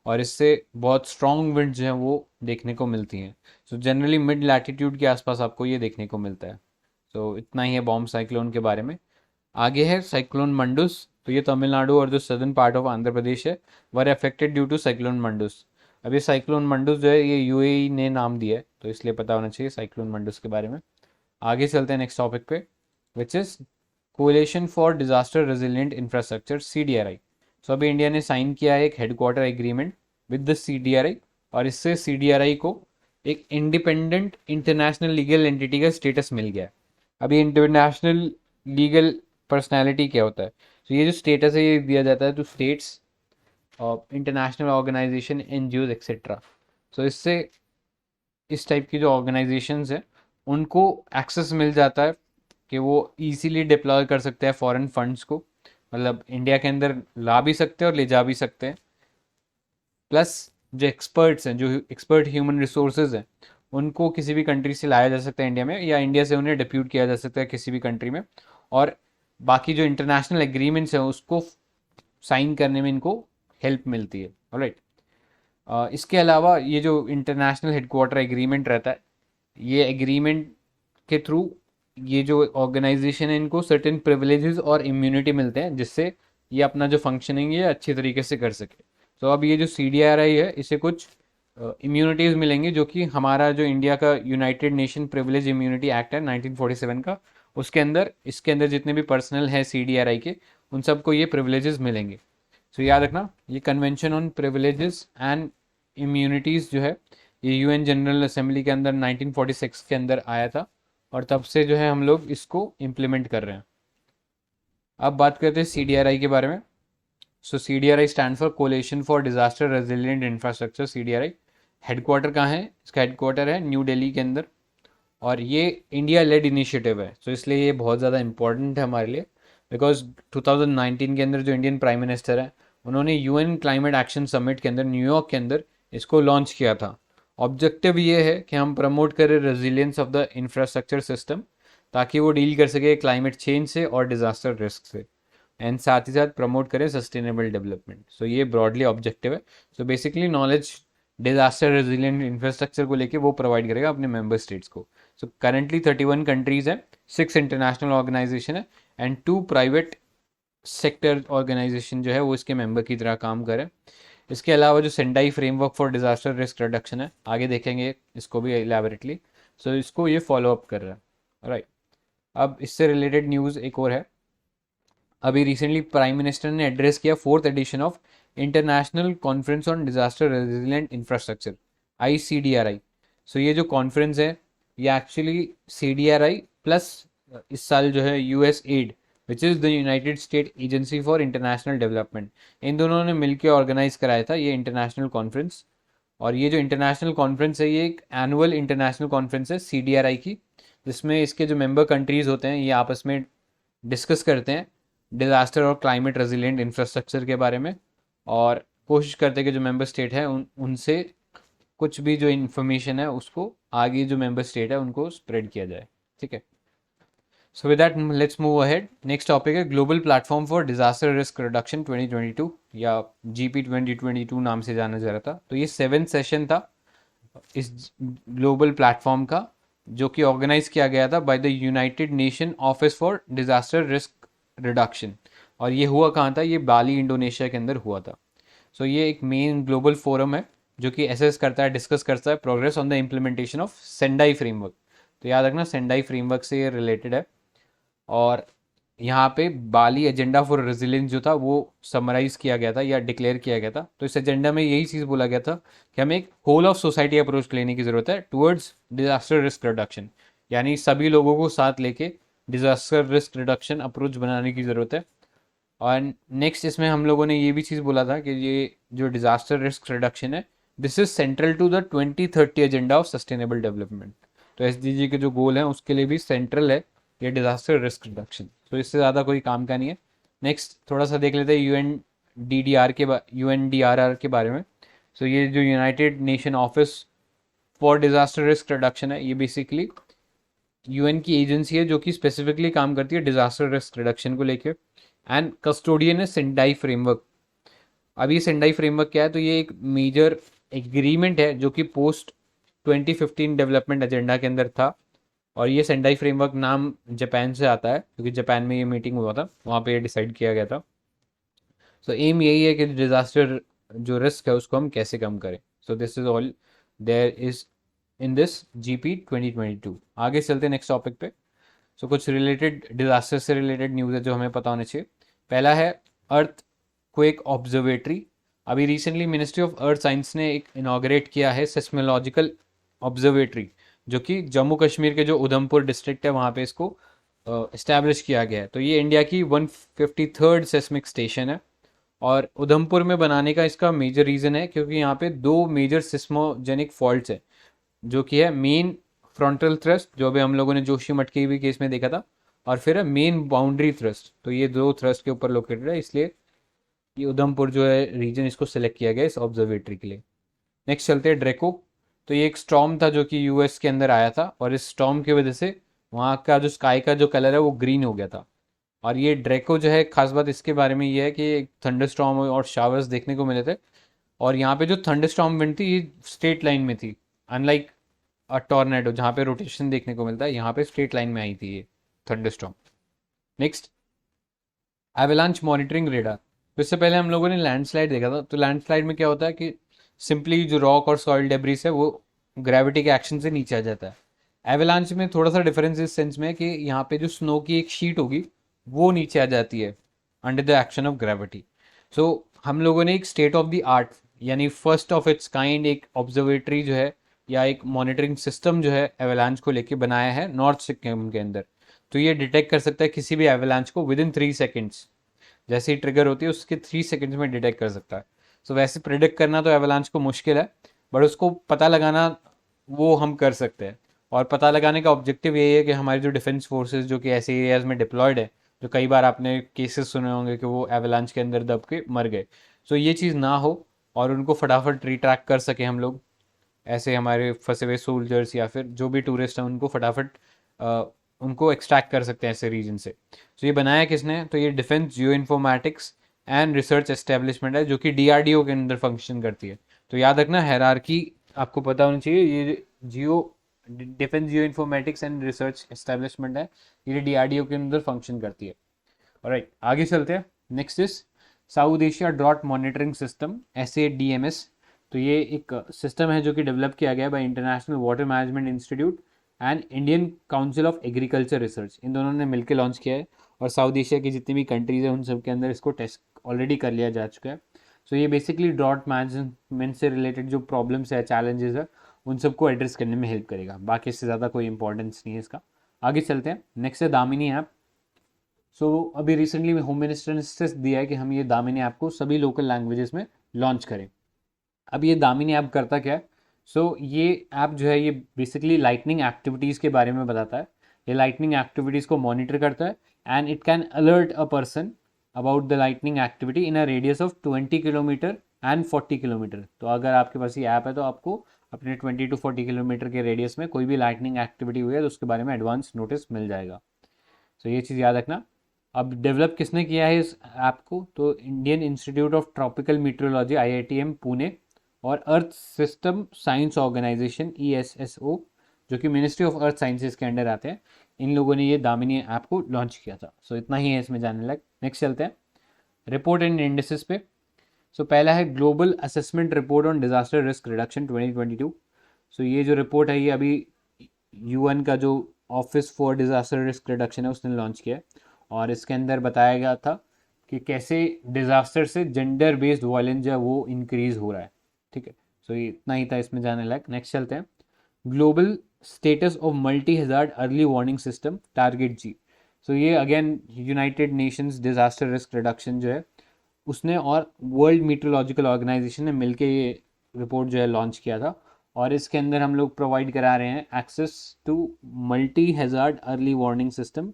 और इससे बहुत स्ट्रॉन्ग विंड जो है वो देखने को मिलती हैं। सो जनरली मिड लैटिट्यूड के आसपास आपको ये देखने को मिलता है। सो इतना ही है बॉम्ब साइक्लोन के बारे में। आगे है साइक्लोन मंडूस। तो ये तमिलनाडु और जो southern part of Andhra Pradesh है were affected due to cyclone Mandous. अब ये साइक्लोन मंडूस जो है ये यूएई ने नाम दिया है, तो इसलिए पता होना चाहिए साइक्लोन मंडूस के बारे में। आगे चलते हैं नेक्स्ट टॉपिक पे, which is coalition for disaster resilient infrastructure CDRI। So अभी इंडिया ने साइन किया है एक headquarter agreement with the CDRI, और इससे CDRI को एक इंडिपेंडेंट इंटरनेशनल लीगल एंटिटी का स्टेटस मिल गया है। अभी इंटरनेशनल लीगल पर्सनैलिटी क्या होता है? तो ये जो स्टेटस है ये दिया जाता है to states, international organisation, NGOs etcetera. So इससे इस टाइप की जो ऑर्गेनाइजेशंस हैं उनको एक्सेस मिल जाता है कि वो इजीली डिप्लॉय कर सकते हैं फॉरेन फंड्स को, मतलब इंडिया के अंदर ला भी सकते हैं और ले जा भी सकते हैं। प्लस जो एक्सपर्ट्स हैं, जो एक्सपर्ट ह्यूमन रिसोर्सेज हैं, उनको किसी भी कंट्री से लाया जा सकता है इंडिया में, या इंडिया से उन्हें डिप्यूट किया जा सकता है किसी भी कंट्री में। और बाकी जो इंटरनेशनल एग्रीमेंट्स हैं उसको साइन करने में इनको हेल्प मिलती है। ऑलराइट, इसके अलावा ये जो इंटरनेशनल हेडक्वार्टर एग्रीमेंट रहता है, ये एग्रीमेंट के थ्रू ये जो ऑर्गेनाइजेशन है इनको सर्टेन प्रिविलेजेस और इम्यूनिटी मिलते हैं, जिससे ये अपना जो फंक्शनिंग है अच्छी तरीके से कर सके। तो अब ये जो CDRI है इसे कुछ इम्यूनिटीज़ मिलेंगी, जो कि हमारा जो इंडिया का United nation privilege immunity act है 1947 का, उसके अंदर इसके अंदर जितने भी पर्सनल है CDRI के, उन सबको ये प्रिविलेजेस मिलेंगे। सो याद रखना, ये convention on privileges and immunities जो है ये UN जनरल असेंबली के अंदर 1946 के अंदर आया था, और तब से जो है हम लोग इसको इम्प्लीमेंट कर रहे हैं। अब बात करते हैं CDRI के बारे में। So CDRI stand for coalition for disaster resilient infrastructure. CDRI headquarter कहाँ है? इसका हेडक्वार्टर है न्यू दिल्ली के अंदर, और ये इंडिया लेड इनिशिएटिव है। तो इसलिए ये बहुत ज़्यादा इंपॉर्टेंट है हमारे लिए, बिकॉज 2019 के अंदर जो इंडियन प्राइम मिनिस्टर है उन्होंने UN क्लाइमेट एक्शन समिट के अंदर न्यूयॉर्क के अंदर इसको लॉन्च किया था। ऑब्जेक्टिव ये है कि हम प्रमोट करें resilience of the infrastructure system, ताकि वो डील कर सके क्लाइमेट चेंज से और डिजास्टर रिस्क से, एंड साथ ही साथ प्रमोट करें सस्टेनेबल डेवलपमेंट। सो ये ब्रॉडली ऑब्जेक्टिव है। So basically knowledge disaster resilient infrastructure को लेके वो प्रोवाइड करेगा अपने मेंबर स्टेट्स को। सो करंटली 31 कंट्रीज हैं, 6 इंटरनेशनल ऑर्गेनाइजेशन है, एंड 2 प्राइवेट सेक्टर ऑर्गेनाइजेशन जो है वो इसके मेंबर की तरह काम करें। इसके अलावा जो Sendai framework for disaster risk reduction है, आगे देखेंगे इसको भी एलैबोरेटली। सो इसको ये फॉलो अप कर रहा है। राइट, अब इससे रिलेटेड न्यूज़ एक और है। अभी रिसेंटली प्राइम मिनिस्टर ने एड्रेस किया 4th edition of international conference on disaster resilient infrastructure, ICDRI। So ये जो कॉन्फ्रेंस है ये एक्चुअली CDRI प्लस इस साल जो है USAID, which is the United State Agency for International Development, इन दोनों ने मिलकर ऑर्गेनाइज कराया था ये इंटरनेशनल कॉन्फ्रेंस। और ये जो इंटरनेशनल कॉन्फ्रेंस है ये एक एनुअल इंटरनेशनल कॉन्फ्रेंस है CDRI की, जिसमें इसके जो मेंबर कंट्रीज़ होते हैं ये आपस में डिस्कस करते हैं डिज़ास्टर और क्लाइमेट रेजिलिएंट इंफ्रास्ट्रक्चर के बारे में, और कोशिश करते हैं कि जो मेंबर स्टेट है उनसे कुछ भी जो इन्फॉर्मेशन है उसको आगे जो मेंबर स्टेट है उनको स्प्रेड किया जाए। ठीक है, so with that let's move ahead. Next topic है global platform for disaster risk reduction 2022, या GP 2022 नाम से जाना जा रहा था। तो ये 7th सेशन था इस ग्लोबल प्लेटफॉर्म का, जो कि ऑर्गेनाइज किया गया था by the United nation office for disaster risk reduction. और ये हुआ कहाँ था? ये बाली इंडोनेशिया के अंदर हुआ था। सो ये एक मेन ग्लोबल फोरम है जो कि एसेस करता है, डिस्कस करता है progress on the implementation of Sendai framework. तो याद रखना सेंडाई फ्रेमवर्क से ये रिलेटेड है, और यहाँ पे बाली एजेंडा फॉर रेजिलियंस जो था वो समराइज किया गया था या डिक्लेयर किया गया था। तो इस एजेंडा में यही चीज़ बोला गया था कि हमें एक होल ऑफ सोसाइटी अप्रोच लेने की ज़रूरत है टुवर्ड्स डिजास्टर रिस्क रिडक्शन, यानी सभी लोगों को साथ लेके डिजास्टर रिस्क रिडक्शन अप्रोच बनाने की ज़रूरत है। और नेक्स्ट इसमें हम लोगों ने ये भी चीज़ बोला था कि ये जो डिजास्टर रिस्क रिडक्शन है this is central to the 2030 agenda of sustainable development. तो SDG के जो गोल हैं उसके लिए भी सेंट्रल है ये डिजास्टर रिस्क रिडक्शन। तो इससे ज़्यादा कोई काम का नहीं है। नेक्स्ट थोड़ा सा देख लेते हैं UNDRR के बारे में। सो ये जो United nation office for disaster risk reduction है, ये बेसिकली UN की एजेंसी है जो कि स्पेसिफिकली काम करती है डिजास्टर रिस्क रिडक्शन को लेके, एंड कस्टोडियन है सेंडाई फ्रेमवर्क। अब ये सेंडाई फ्रेमवर्क क्या है? तो ये एक मेजर एग्रीमेंट है जो कि पोस्ट 2015 डेवलपमेंट एजेंडा के अंदर था, और ये सेंडाई फ्रेमवर्क नाम जापान से आता है क्योंकि जापान में ये मीटिंग हुआ था, वहाँ पे ये डिसाइड किया गया था। सो एम यही है कि डिज़ास्टर जो रिस्क है उसको हम कैसे कम करें. So this is all there is in this GP 2022. आगे चलते हैं नेक्स्ट टॉपिक पे. सो कुछ रिलेटेड डिजास्टर से रिलेटेड न्यूज़ है जो हमें पता होना चाहिए. पहला है अर्थ क्वेक ऑब्जर्वेटरी. अभी recently ministry of earth science ने एक इनाग्रेट किया है सेस्मोलॉजिकल ऑब्जर्वेटरी, जो कि जम्मू कश्मीर के जो उधमपुर डिस्ट्रिक्ट है वहाँ पे इसको इस्टेब्लिश किया गया है. तो ये इंडिया की 153rd सेस्मिक स्टेशन है. और उधमपुर में बनाने का इसका मेजर रीज़न है क्योंकि यहाँ पे दो मेजर सिस्मोजेनिक फॉल्ट्स है, जो कि है मेन फ्रंटल थ्रस्ट, जो भी हम लोगों ने जोशीमठ के भी केस में देखा था, और फिर है मेन बाउंड्री थ्रस्ट. तो ये दो थ्रस्ट के ऊपर लोकेटेड है, इसलिए ये उधमपुर जो है रीजन इसको सिलेक्ट किया गया इस ऑब्जर्वेटरी के लिए. नेक्स्ट चलते हैं ड्रैको. तो ये एक स्टॉर्म था जो कि यूएस के अंदर आया था, और इस स्टॉर्म की वजह से वहाँ का जो स्काई का जो कलर है वो ग्रीन हो गया था. और ये ड्रैको जो है, खास बात इसके बारे में ये है कि थंडर स्टॉर्म और शावर्स देखने को मिले थे. और यहाँ पे जो थंडर स्टॉर्म विंड थी ये स्ट्रेट लाइन में थी, अनलाइक टॉर्नेडो जहाँ पे रोटेशन देखने को मिलता है, यहाँ पे स्ट्रेट लाइन में आई थी ये thunder storm. Next, avalanche monitoring radar. तो इससे पहले हम लोगों ने लैंडस्लाइड देखा था. तो लैंडस्लाइड में क्या होता है कि सिंपली जो रॉक और सॉइल डेब्रिस है वो ग्रेविटी के एक्शन से नीचे आ जाता है. एवलांच में थोड़ा सा डिफरेंस इस सेंस में है कि यहाँ पे जो स्नो की एक शीट होगी वो नीचे आ जाती है under the action of gravity. So हम लोगों ने एक स्टेट ऑफ द आर्ट, यानी फर्स्ट ऑफ इट्स काइंड एक ऑब्जर्वेटरी जो है या एक मॉनिटरिंग सिस्टम जो है एवलांच को लेके बनाया है नॉर्थ सिक्किम के अंदर. तो ये डिटेक्ट कर सकता है किसी भी एवलांच को विद इन 3 सेकेंड्स. जैसे ही ट्रिगर होती है उसके 3 सेकेंड्स में डिटेक्ट कर सकता है. सो वैसे प्रिडिक्ट करना तो एवलांच को मुश्किल है, बट उसको पता लगाना वो हम कर सकते हैं. और पता लगाने का ऑब्जेक्टिव यही है कि हमारी जो डिफेंस फोर्सेस जो कि ऐसे एरियाज में डिप्लॉयड है, जो कई बार आपने केसेस सुने होंगे कि वो एवलांच के अंदर दब के मर गए, सो ये चीज़ ना हो और उनको फटाफट रिट्रैक कर सके हम लोग. ऐसे हमारे फंसे हुए सोल्जर्स या फिर जो भी टूरिस्ट हैं उनको फटाफट उनको एक्सट्रैक्ट कर सकते हैं ऐसे रीजन से. तो ये बनाया किसने? तो ये defence geo informatics and research establishment है, जो कि डीआरडीओ के अंदर फंक्शन करती है. तो याद रखना, हायरार्की आपको पता होनी चाहिए. ये geo defence geo informatics and research establishment है, ये डीआरडीओ के अंदर फंक्शन करती है. ऑलराइट, आगे चलते हैं. Next is south Asia drought monitoring system, SADMS. तो ये एक सिस्टम है जो कि डेवलप किया गया है by International Water Management Institute and Indian Council of Agriculture Research. इन दोनों ने मिलकर लॉन्च किया है, और साउथ एशिया की जितनी भी कंट्रीज है उन सब के अंदर इसको टेस्ट ऑलरेडी कर लिया जा चुका है. सो ये बेसिकली ड्रॉट मैनेजमेंट से रिलेटेड जो प्रॉब्लम्स है, चैलेंजेस है, उन सबको एड्रेस करने में हेल्प करेगा. बाकी इससे ज़्यादा कोई इंपॉर्टेंस नहीं है इसका. आगे चलते हैं. नेक्स्ट है दामिनी ऐप. अभी रिसेंटली होम मिनिस्टर ने सजेस्ट दिया है कि हम ये दामिनी ऐप को सभी लोकल लैंग्वेजेस में लॉन्च करें. अब ये दामिनी ऐप करता क्या है? ये ऐप जो है ये बेसिकली लाइटनिंग एक्टिविटीज़ के बारे में बताता है. ये लाइटनिंग एक्टिविटीज़ को मॉनिटर करता है and it can alert a person about the lightning activity in a radius of 20 kilometre and 40 kilometre. तो अगर आपके पास ये ऐप है तो आपको अपने 20 to 40 किलोमीटर के रेडियस में कोई भी लाइटनिंग एक्टिविटी हुई है तो उसके बारे में एडवांस नोटिस मिल जाएगा. ये चीज़ याद रखना. अब डेवलप किसने किया है इस ऐप को? तो Indian Institute of Tropical Meteorology IITM Pune और Earth System Science Organisation ESSO, जो कि मिनिस्ट्री ऑफ अर्थ साइंसेज के अंडर आते हैं, इन लोगों ने ये दामिनी ऐप को लॉन्च किया था. इतना ही है इसमें जानने लायक. नेक्स्ट चलते हैं रिपोर्ट एंड इंडिसेस पे. पहला है global assessment report on disaster risk reduction 2022. ये जो रिपोर्ट है ये अभी UN का जो office for disaster risk reduction है उसने लॉन्च किया है, और इसके अंदर बताया गया था कि कैसे डिजास्टर से जेंडर बेस्ड वायलेंस जो है वो इंक्रीज हो रहा है. ठीक है, ये इतना ही था इसमें जाने लायक. नेक्स्ट चलते हैं. Global status of multi hazard early warning system target G. ये again United Nations disaster risk reduction जो है उसने और वर्ल्ड मीटरोलॉजिकल ऑर्गेनाइजेशन ने मिलकर ये रिपोर्ट जो है लॉन्च किया था. और इसके अंदर हम लोग प्रोवाइड करा रहे हैं access to multi hazard early warning system,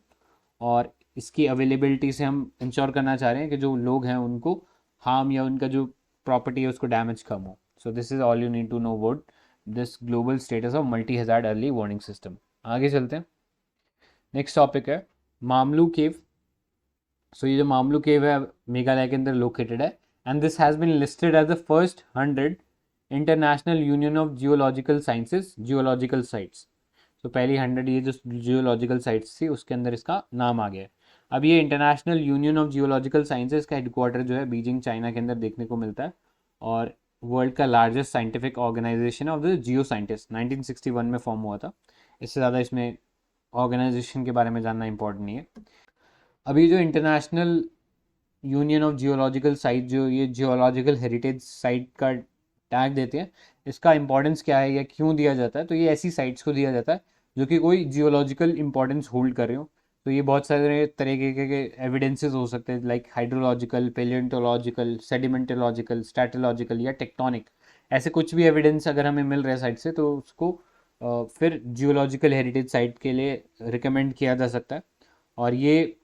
और इसकी अवेलेबिलिटी से हम इंश्योर करना चाह रहे हैं कि जो लोग हैं उनको हार्म या उनका जो प्रॉपर्टी है उसको डैमेज कम हो. This is all you need to know about this global status of multi hazard early warning system. आगे चलते हैं. नेक्स्ट टॉपिक है मामलू केव. ये जो मामलू केव है मेघालय के अंदर लोकेटेड है, and this has been listed as the first 100 international union of geological sciences geological sites. पहली 100 ये जो जियोलॉजिकल साइट्स थी उसके अंदर इसका नाम आ गया है. अब ये international union of geological sciences का हेडक्वार्टर जो है बीजिंग चाइना के अंदर देखने को मिलता है, और वर्ल्ड का largest scientific organization of the geo scientist 1961 में फॉर्म हुआ था। इससे ज़्यादा इसमें ऑर्गेनाइजेशन के बारे में जानना इंपॉर्टेंट नहीं है। अभी जो international union of geological site जो ये जियोलॉजिकल हेरिटेज साइट का टैग देते हैं, इसका इंपॉर्टेंस क्या है या क्यों दिया जाता है, तो ये ऐसी साइट्स को दिया जाता है जो कि कोई जियोलॉजिकल इंपॉर्टेंस होल्ड कर रहे हो। तो ये बहुत सारे तरीके के एविडेंसेस हो सकते हैं, लाइक हाइड्रोलॉजिकल, पेलियोंटोलॉजिकल, सेडिमेंटोलॉजिकल, स्ट्रैटोलॉजिकल या टेक्टोनिक। ऐसे कुछ भी एविडेंस अगर हमें मिल रहा है साइट से, तो उसको फिर जियोलॉजिकल हेरिटेज साइट के लिए रिकमेंड किया जा सकता है। और ये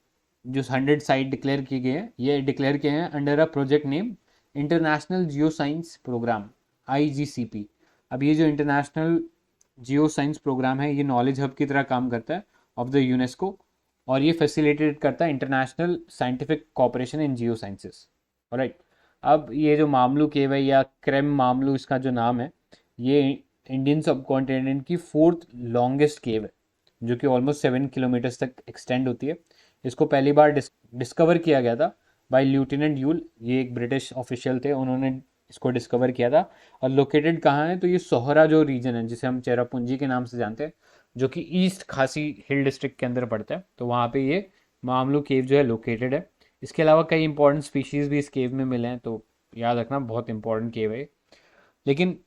जो 100 साइट डिक्लेयर किए गए हैं, ये डिक्लेयर किए हैं under a project name international geo science programme, IGCP। अब ये जो इंटरनेशनल जियो साइंस प्रोग्राम है, ये नॉलेज हब की तरह काम करता है ऑफ द यूनेस्को, और ये फैसिलिटेट करता है international scientific cooperation in Jio sciences. Right. अब ये जो मामलू केव है या क्रेम मामलू इसका जो नाम है, ये इंडियन सब कॉन्टिनेंट की 4th लॉन्गेस्ट केव है, जो कि ऑलमोस्ट 7 किलोमीटर्स तक एक्सटेंड होती है। इसको पहली बार डिस्कवर किया गया था बाय लेफ्टिनेंट यूल, ये एक ब्रिटिश ऑफिशियल थे, उन्होंने इसको डिस्कवर किया था। और लोकेटेड कहाँ है, तो ये सोहरा जो रीजन है जिसे हम चेरापूंजी के नाम से जानते हैं, जो कि ईस्ट खासी हिल डिस्ट्रिक्ट के अंदर पड़ता है, तो वहाँ पे ये मामलू केव जो है लोकेटेड है। इसके अलावा कई इंपॉर्टेंट स्पीशीज़ भी इस केव में मिले हैं, तो याद रखना बहुत इंपॉर्टेंट केव है। लेकिन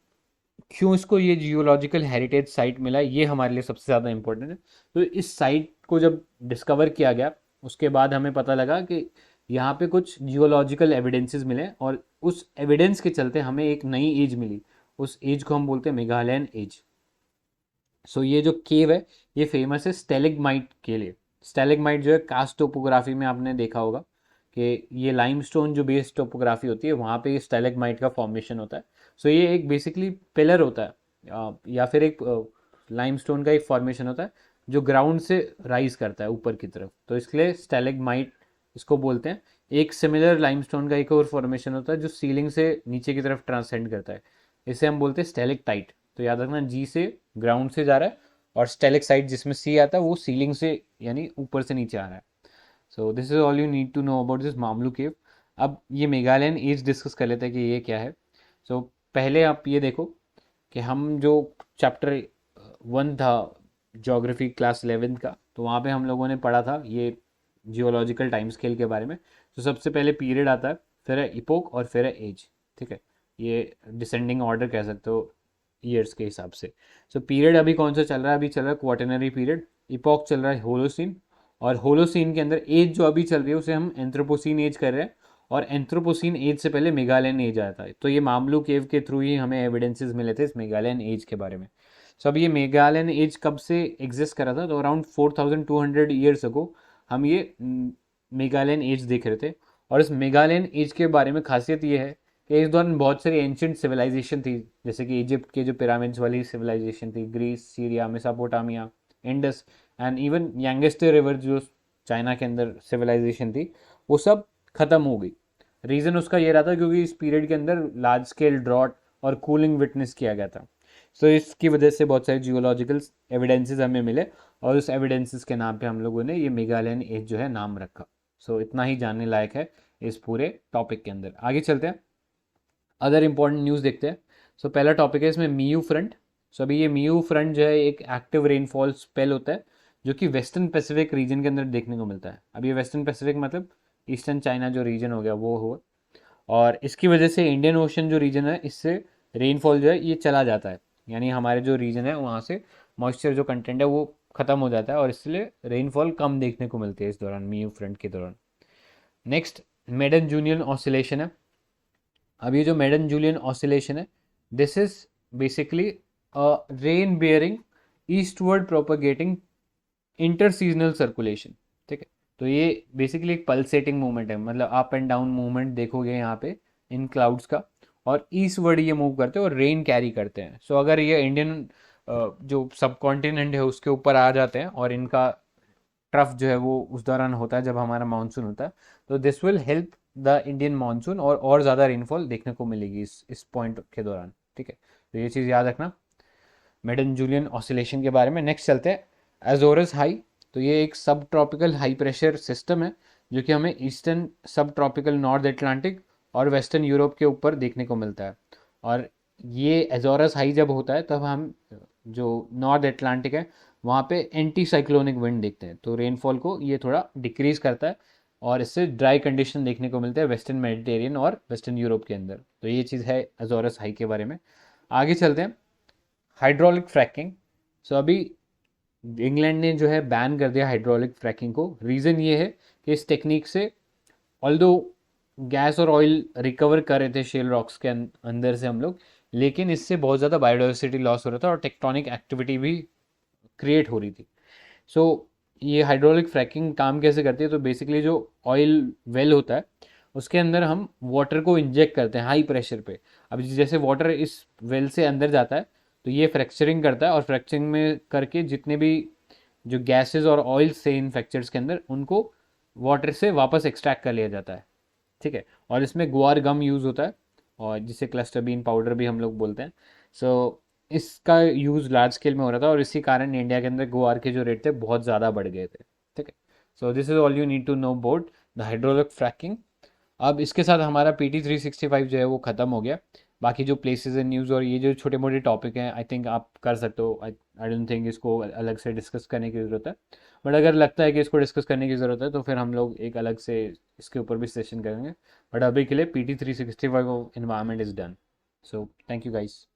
क्यों इसको ये जियोलॉजिकल हेरिटेज साइट मिला, ये हमारे लिए सबसे ज़्यादा इंपॉर्टेंट है। तो इस साइट को जब डिस्कवर किया गया, उसके बाद हमें पता लगा कि यहाँ पे कुछ जियोलॉजिकल एविडेंसेस मिले, और उस एविडेंस के चलते हमें एक नई एज मिली। उस एज को हम बोलते हैं मेघालयन एज। सो ये जो केव है, ये फेमस है स्टेलिगमाइट के लिए। स्टेलिगमाइट जो है कास्ट टोपोग्राफी में आपने देखा होगा कि ये लाइमस्टोन जो बेस टोपोग्राफी होती है, वहाँ पे स्टेलिगमाइट का फॉर्मेशन होता है। सो ये एक बेसिकली पिलर होता है, या फिर एक लाइमस्टोन का एक फॉर्मेशन होता है जो ग्राउंड से राइज करता है ऊपर की तरफ, तो इसलिए स्टेलिगमाइट इसको बोलते हैं। एक सिमिलर लाइमस्टोन का एक और फॉर्मेशन होता है जो सीलिंग से नीचे की तरफ ट्रांसेंड करता है, इसे हम बोलते हैं स्टेलिकटाइट। तो याद रखना, जी से ग्राउंड से जा रहा है, और स्टेलिक साइड जिसमें सी आता है वो सीलिंग से यानी ऊपर से नीचे आ रहा है। So this is all you need to know about this Mawmluh cave. अब ये मेघालयन एज डिस्कस कर लेते हैं कि ये क्या है। सो पहले आप ये देखो कि हम जो चैप्टर 1 था ज्योग्राफी क्लास 11th का, तो वहाँ पे हम लोगों ने पढ़ा था ये जियोलॉजिकल टाइम स्केल के बारे में। तो सबसे पहले पीरियड आता है, फिर है इपोक, और फिर है एज। ठीक है, ये डिसेंडिंग ऑर्डर कह सकते हो ईयर्स के हिसाब से। सो पीरियड अभी कौन सा चल रहा है, अभी चल रहा है क्वाटरनरी पीरियड। इपॉक चल रहा है होलोसीन, और होलोसीन के अंदर एज जो अभी चल रही है उसे हम एंथ्रोपोसीन एज कर रहे हैं, और एंथ्रोपोसीन एज से पहले मेघालयन एज आया था। तो ये मामलू केव के थ्रू ही हमें एविडेंसेस मिले थे इस मेघालयन एज के बारे में। सो अब ये मेघालयन एज कब से एग्जिस्ट करा था, तो अराउंड 4200 ईयर्स अगो हम ये मेघालयन एज देख रहे थे। और इस मेघालयन एज के बारे में खासियत ये है कि इस दौरान बहुत सारी एंशियंट सिविलाइजेशन थी, जैसे कि इजिप्ट के जो पिरामिड्स वाली सिविलाइजेशन थी, Greece, Syria, Mesopotamia, Indus, and even Yangtze river जो चाइना के अंदर सिविलाइजेशन थी, वो सब खत्म हो गई। रीज़न उसका ये रहा था क्योंकि इस पीरियड के अंदर लार्ज स्केल ड्रॉट और कूलिंग विटनेस किया गया था। सो इसकी वजह से बहुत सारे जियोलॉजिकल एविडेंसेस हमें मिले, और उस एविडेंसेस के नाम पे हम लोगों ने ये मेघालयन एज जो है नाम रखा। सो इतना ही जानने लायक है इस पूरे टॉपिक के अंदर। आगे चलते हैं, अदर इंपॉर्टेंट न्यूज़ देखते हैं। सो पहला टॉपिक है इसमें मियू फ्रंट। सो अभी ये मियू फ्रंट जो है एक एक्टिव रेनफॉल स्पेल होता है जो कि वेस्टर्न पैसिफिक रीजन के अंदर देखने को मिलता है। अब ये वेस्टर्न पैसिफिक मतलब ईस्टर्न चाइना जो रीजन हो गया वो हो, और इसकी वजह से इंडियन ओशन जो रीजन है इससे रेनफॉल जो है ये चला जाता है, यानी हमारे जो रीजन है वहाँ से मॉइस्चर जो कंटेंट है वो ख़त्म हो जाता है, और इसलिए रेनफॉल कम देखने को मिलती है इस दौरान, मियू फ्रंट के दौरान। नेक्स्ट मेडन जूलियन ऑसिलेशन है। अब ये जो मेडन जूलियन ऑसिलेशन है, this is basically rain bearing eastward propagating inter seasonal circulation. ठीक है, तो ये बेसिकली एक पल्सेटिंग मूवमेंट है, मतलब अप एंड डाउन मूवमेंट देखोगे यहाँ पे इन क्लाउड्स का, और ईस्टवर्ड ये मूव करते हैं और रेन कैरी करते हैं। सो अगर ये इंडियन जो सब कॉन्टिनेंट है उसके ऊपर आ जाते हैं, और इनका ट्रफ जो है वो उस दौरान होता है जब हमारा मानसून होता है, तो this will help the Indian monsoon, और ज़्यादा रेनफॉल देखने को मिलेगी इस पॉइंट के दौरान। ठीक है, तो ये चीज़ याद रखना मेडन जूलियन ऑसिलेशन के बारे में। नेक्स्ट चलते हैं एजोरस हाई। तो ये एक सब ट्रॉपिकल हाई प्रेशर सिस्टम है जो कि हमें ईस्टर्न सब ट्रॉपिकल नॉर्थ अटलांटिक और वेस्टर्न यूरोप के ऊपर देखने को मिलता है। और ये एजोरस हाई जब होता है तब हम जो नॉर्थ अटलांटिक है वहाँ पे एंटी साइक्लोनिक विंड देखते हैं, तो रेनफॉल को ये थोड़ा डिक्रीज करता है और इससे ड्राई कंडीशन देखने को मिलते हैं वेस्टर्न मेडिटेरियन और वेस्टर्न यूरोप के अंदर। तो ये चीज़ है एजोरस हाई के बारे में। आगे चलते हैं, हाइड्रोलिक फ्रैकिंग। सो अभी इंग्लैंड ने जो है बैन कर दिया हाइड्रोलिक फ्रैकिंग को। रीज़न ये है कि इस टेक्निक से ऑल्दो गैस और ऑयल रिकवर कर रहे थे शेल रॉक्स के अंदर से हम लोग, लेकिन इससे बहुत ज़्यादा बायोडाइवर्सिटी लॉस हो रहा था और टेक्टोनिक एक्टिविटी भी क्रिएट हो रही थी। सो ये हाइड्रोलिक फ्रैकिंग काम कैसे करती है, तो बेसिकली जो ऑयल वेल होता है उसके अंदर हम वाटर को इंजेक्ट करते हैं हाई प्रेशर पे। अब जैसे वाटर इस वेल से अंदर जाता है तो ये फ्रैक्चरिंग करता है और फ्रैक्चरिंग में करके जितने भी जो गैसेस और ऑयल्स थे इन फ्रैक्चर्स के अंदर उनको वाटर से वापस एक्सट्रैक्ट कर लिया जाता है। ठीक है, और इसमें गुआर गम यूज़ होता है और जिसे क्लस्टर बीन पाउडर भी हम लोग बोलते हैं। सो इसका यूज़ लार्ज स्केल में हो रहा था और इसी कारण इंडिया के अंदर गुआर के जो रेट थे बहुत ज़्यादा बढ़ गए थे। ठीक है, so this is all you need to know about the hydraulic fracking. अब इसके साथ हमारा PT 365 जो है वो ख़त्म हो गया। बाकी जो प्लेसेस एंड न्यूज़ और ये जो छोटे मोटे टॉपिक हैं आई थिंक आप कर सकते हो। आई डोंट थिंक इसको अलग से डिस्कस करने की ज़रूरत है, बट अगर लगता है कि इसको डिस्कस करने की ज़रूरत है तो फिर हम लोग एक अलग से इसके ऊपर भी सेशन करेंगे। बट अभी के लिए PT 365 environment is done. So thank you guys.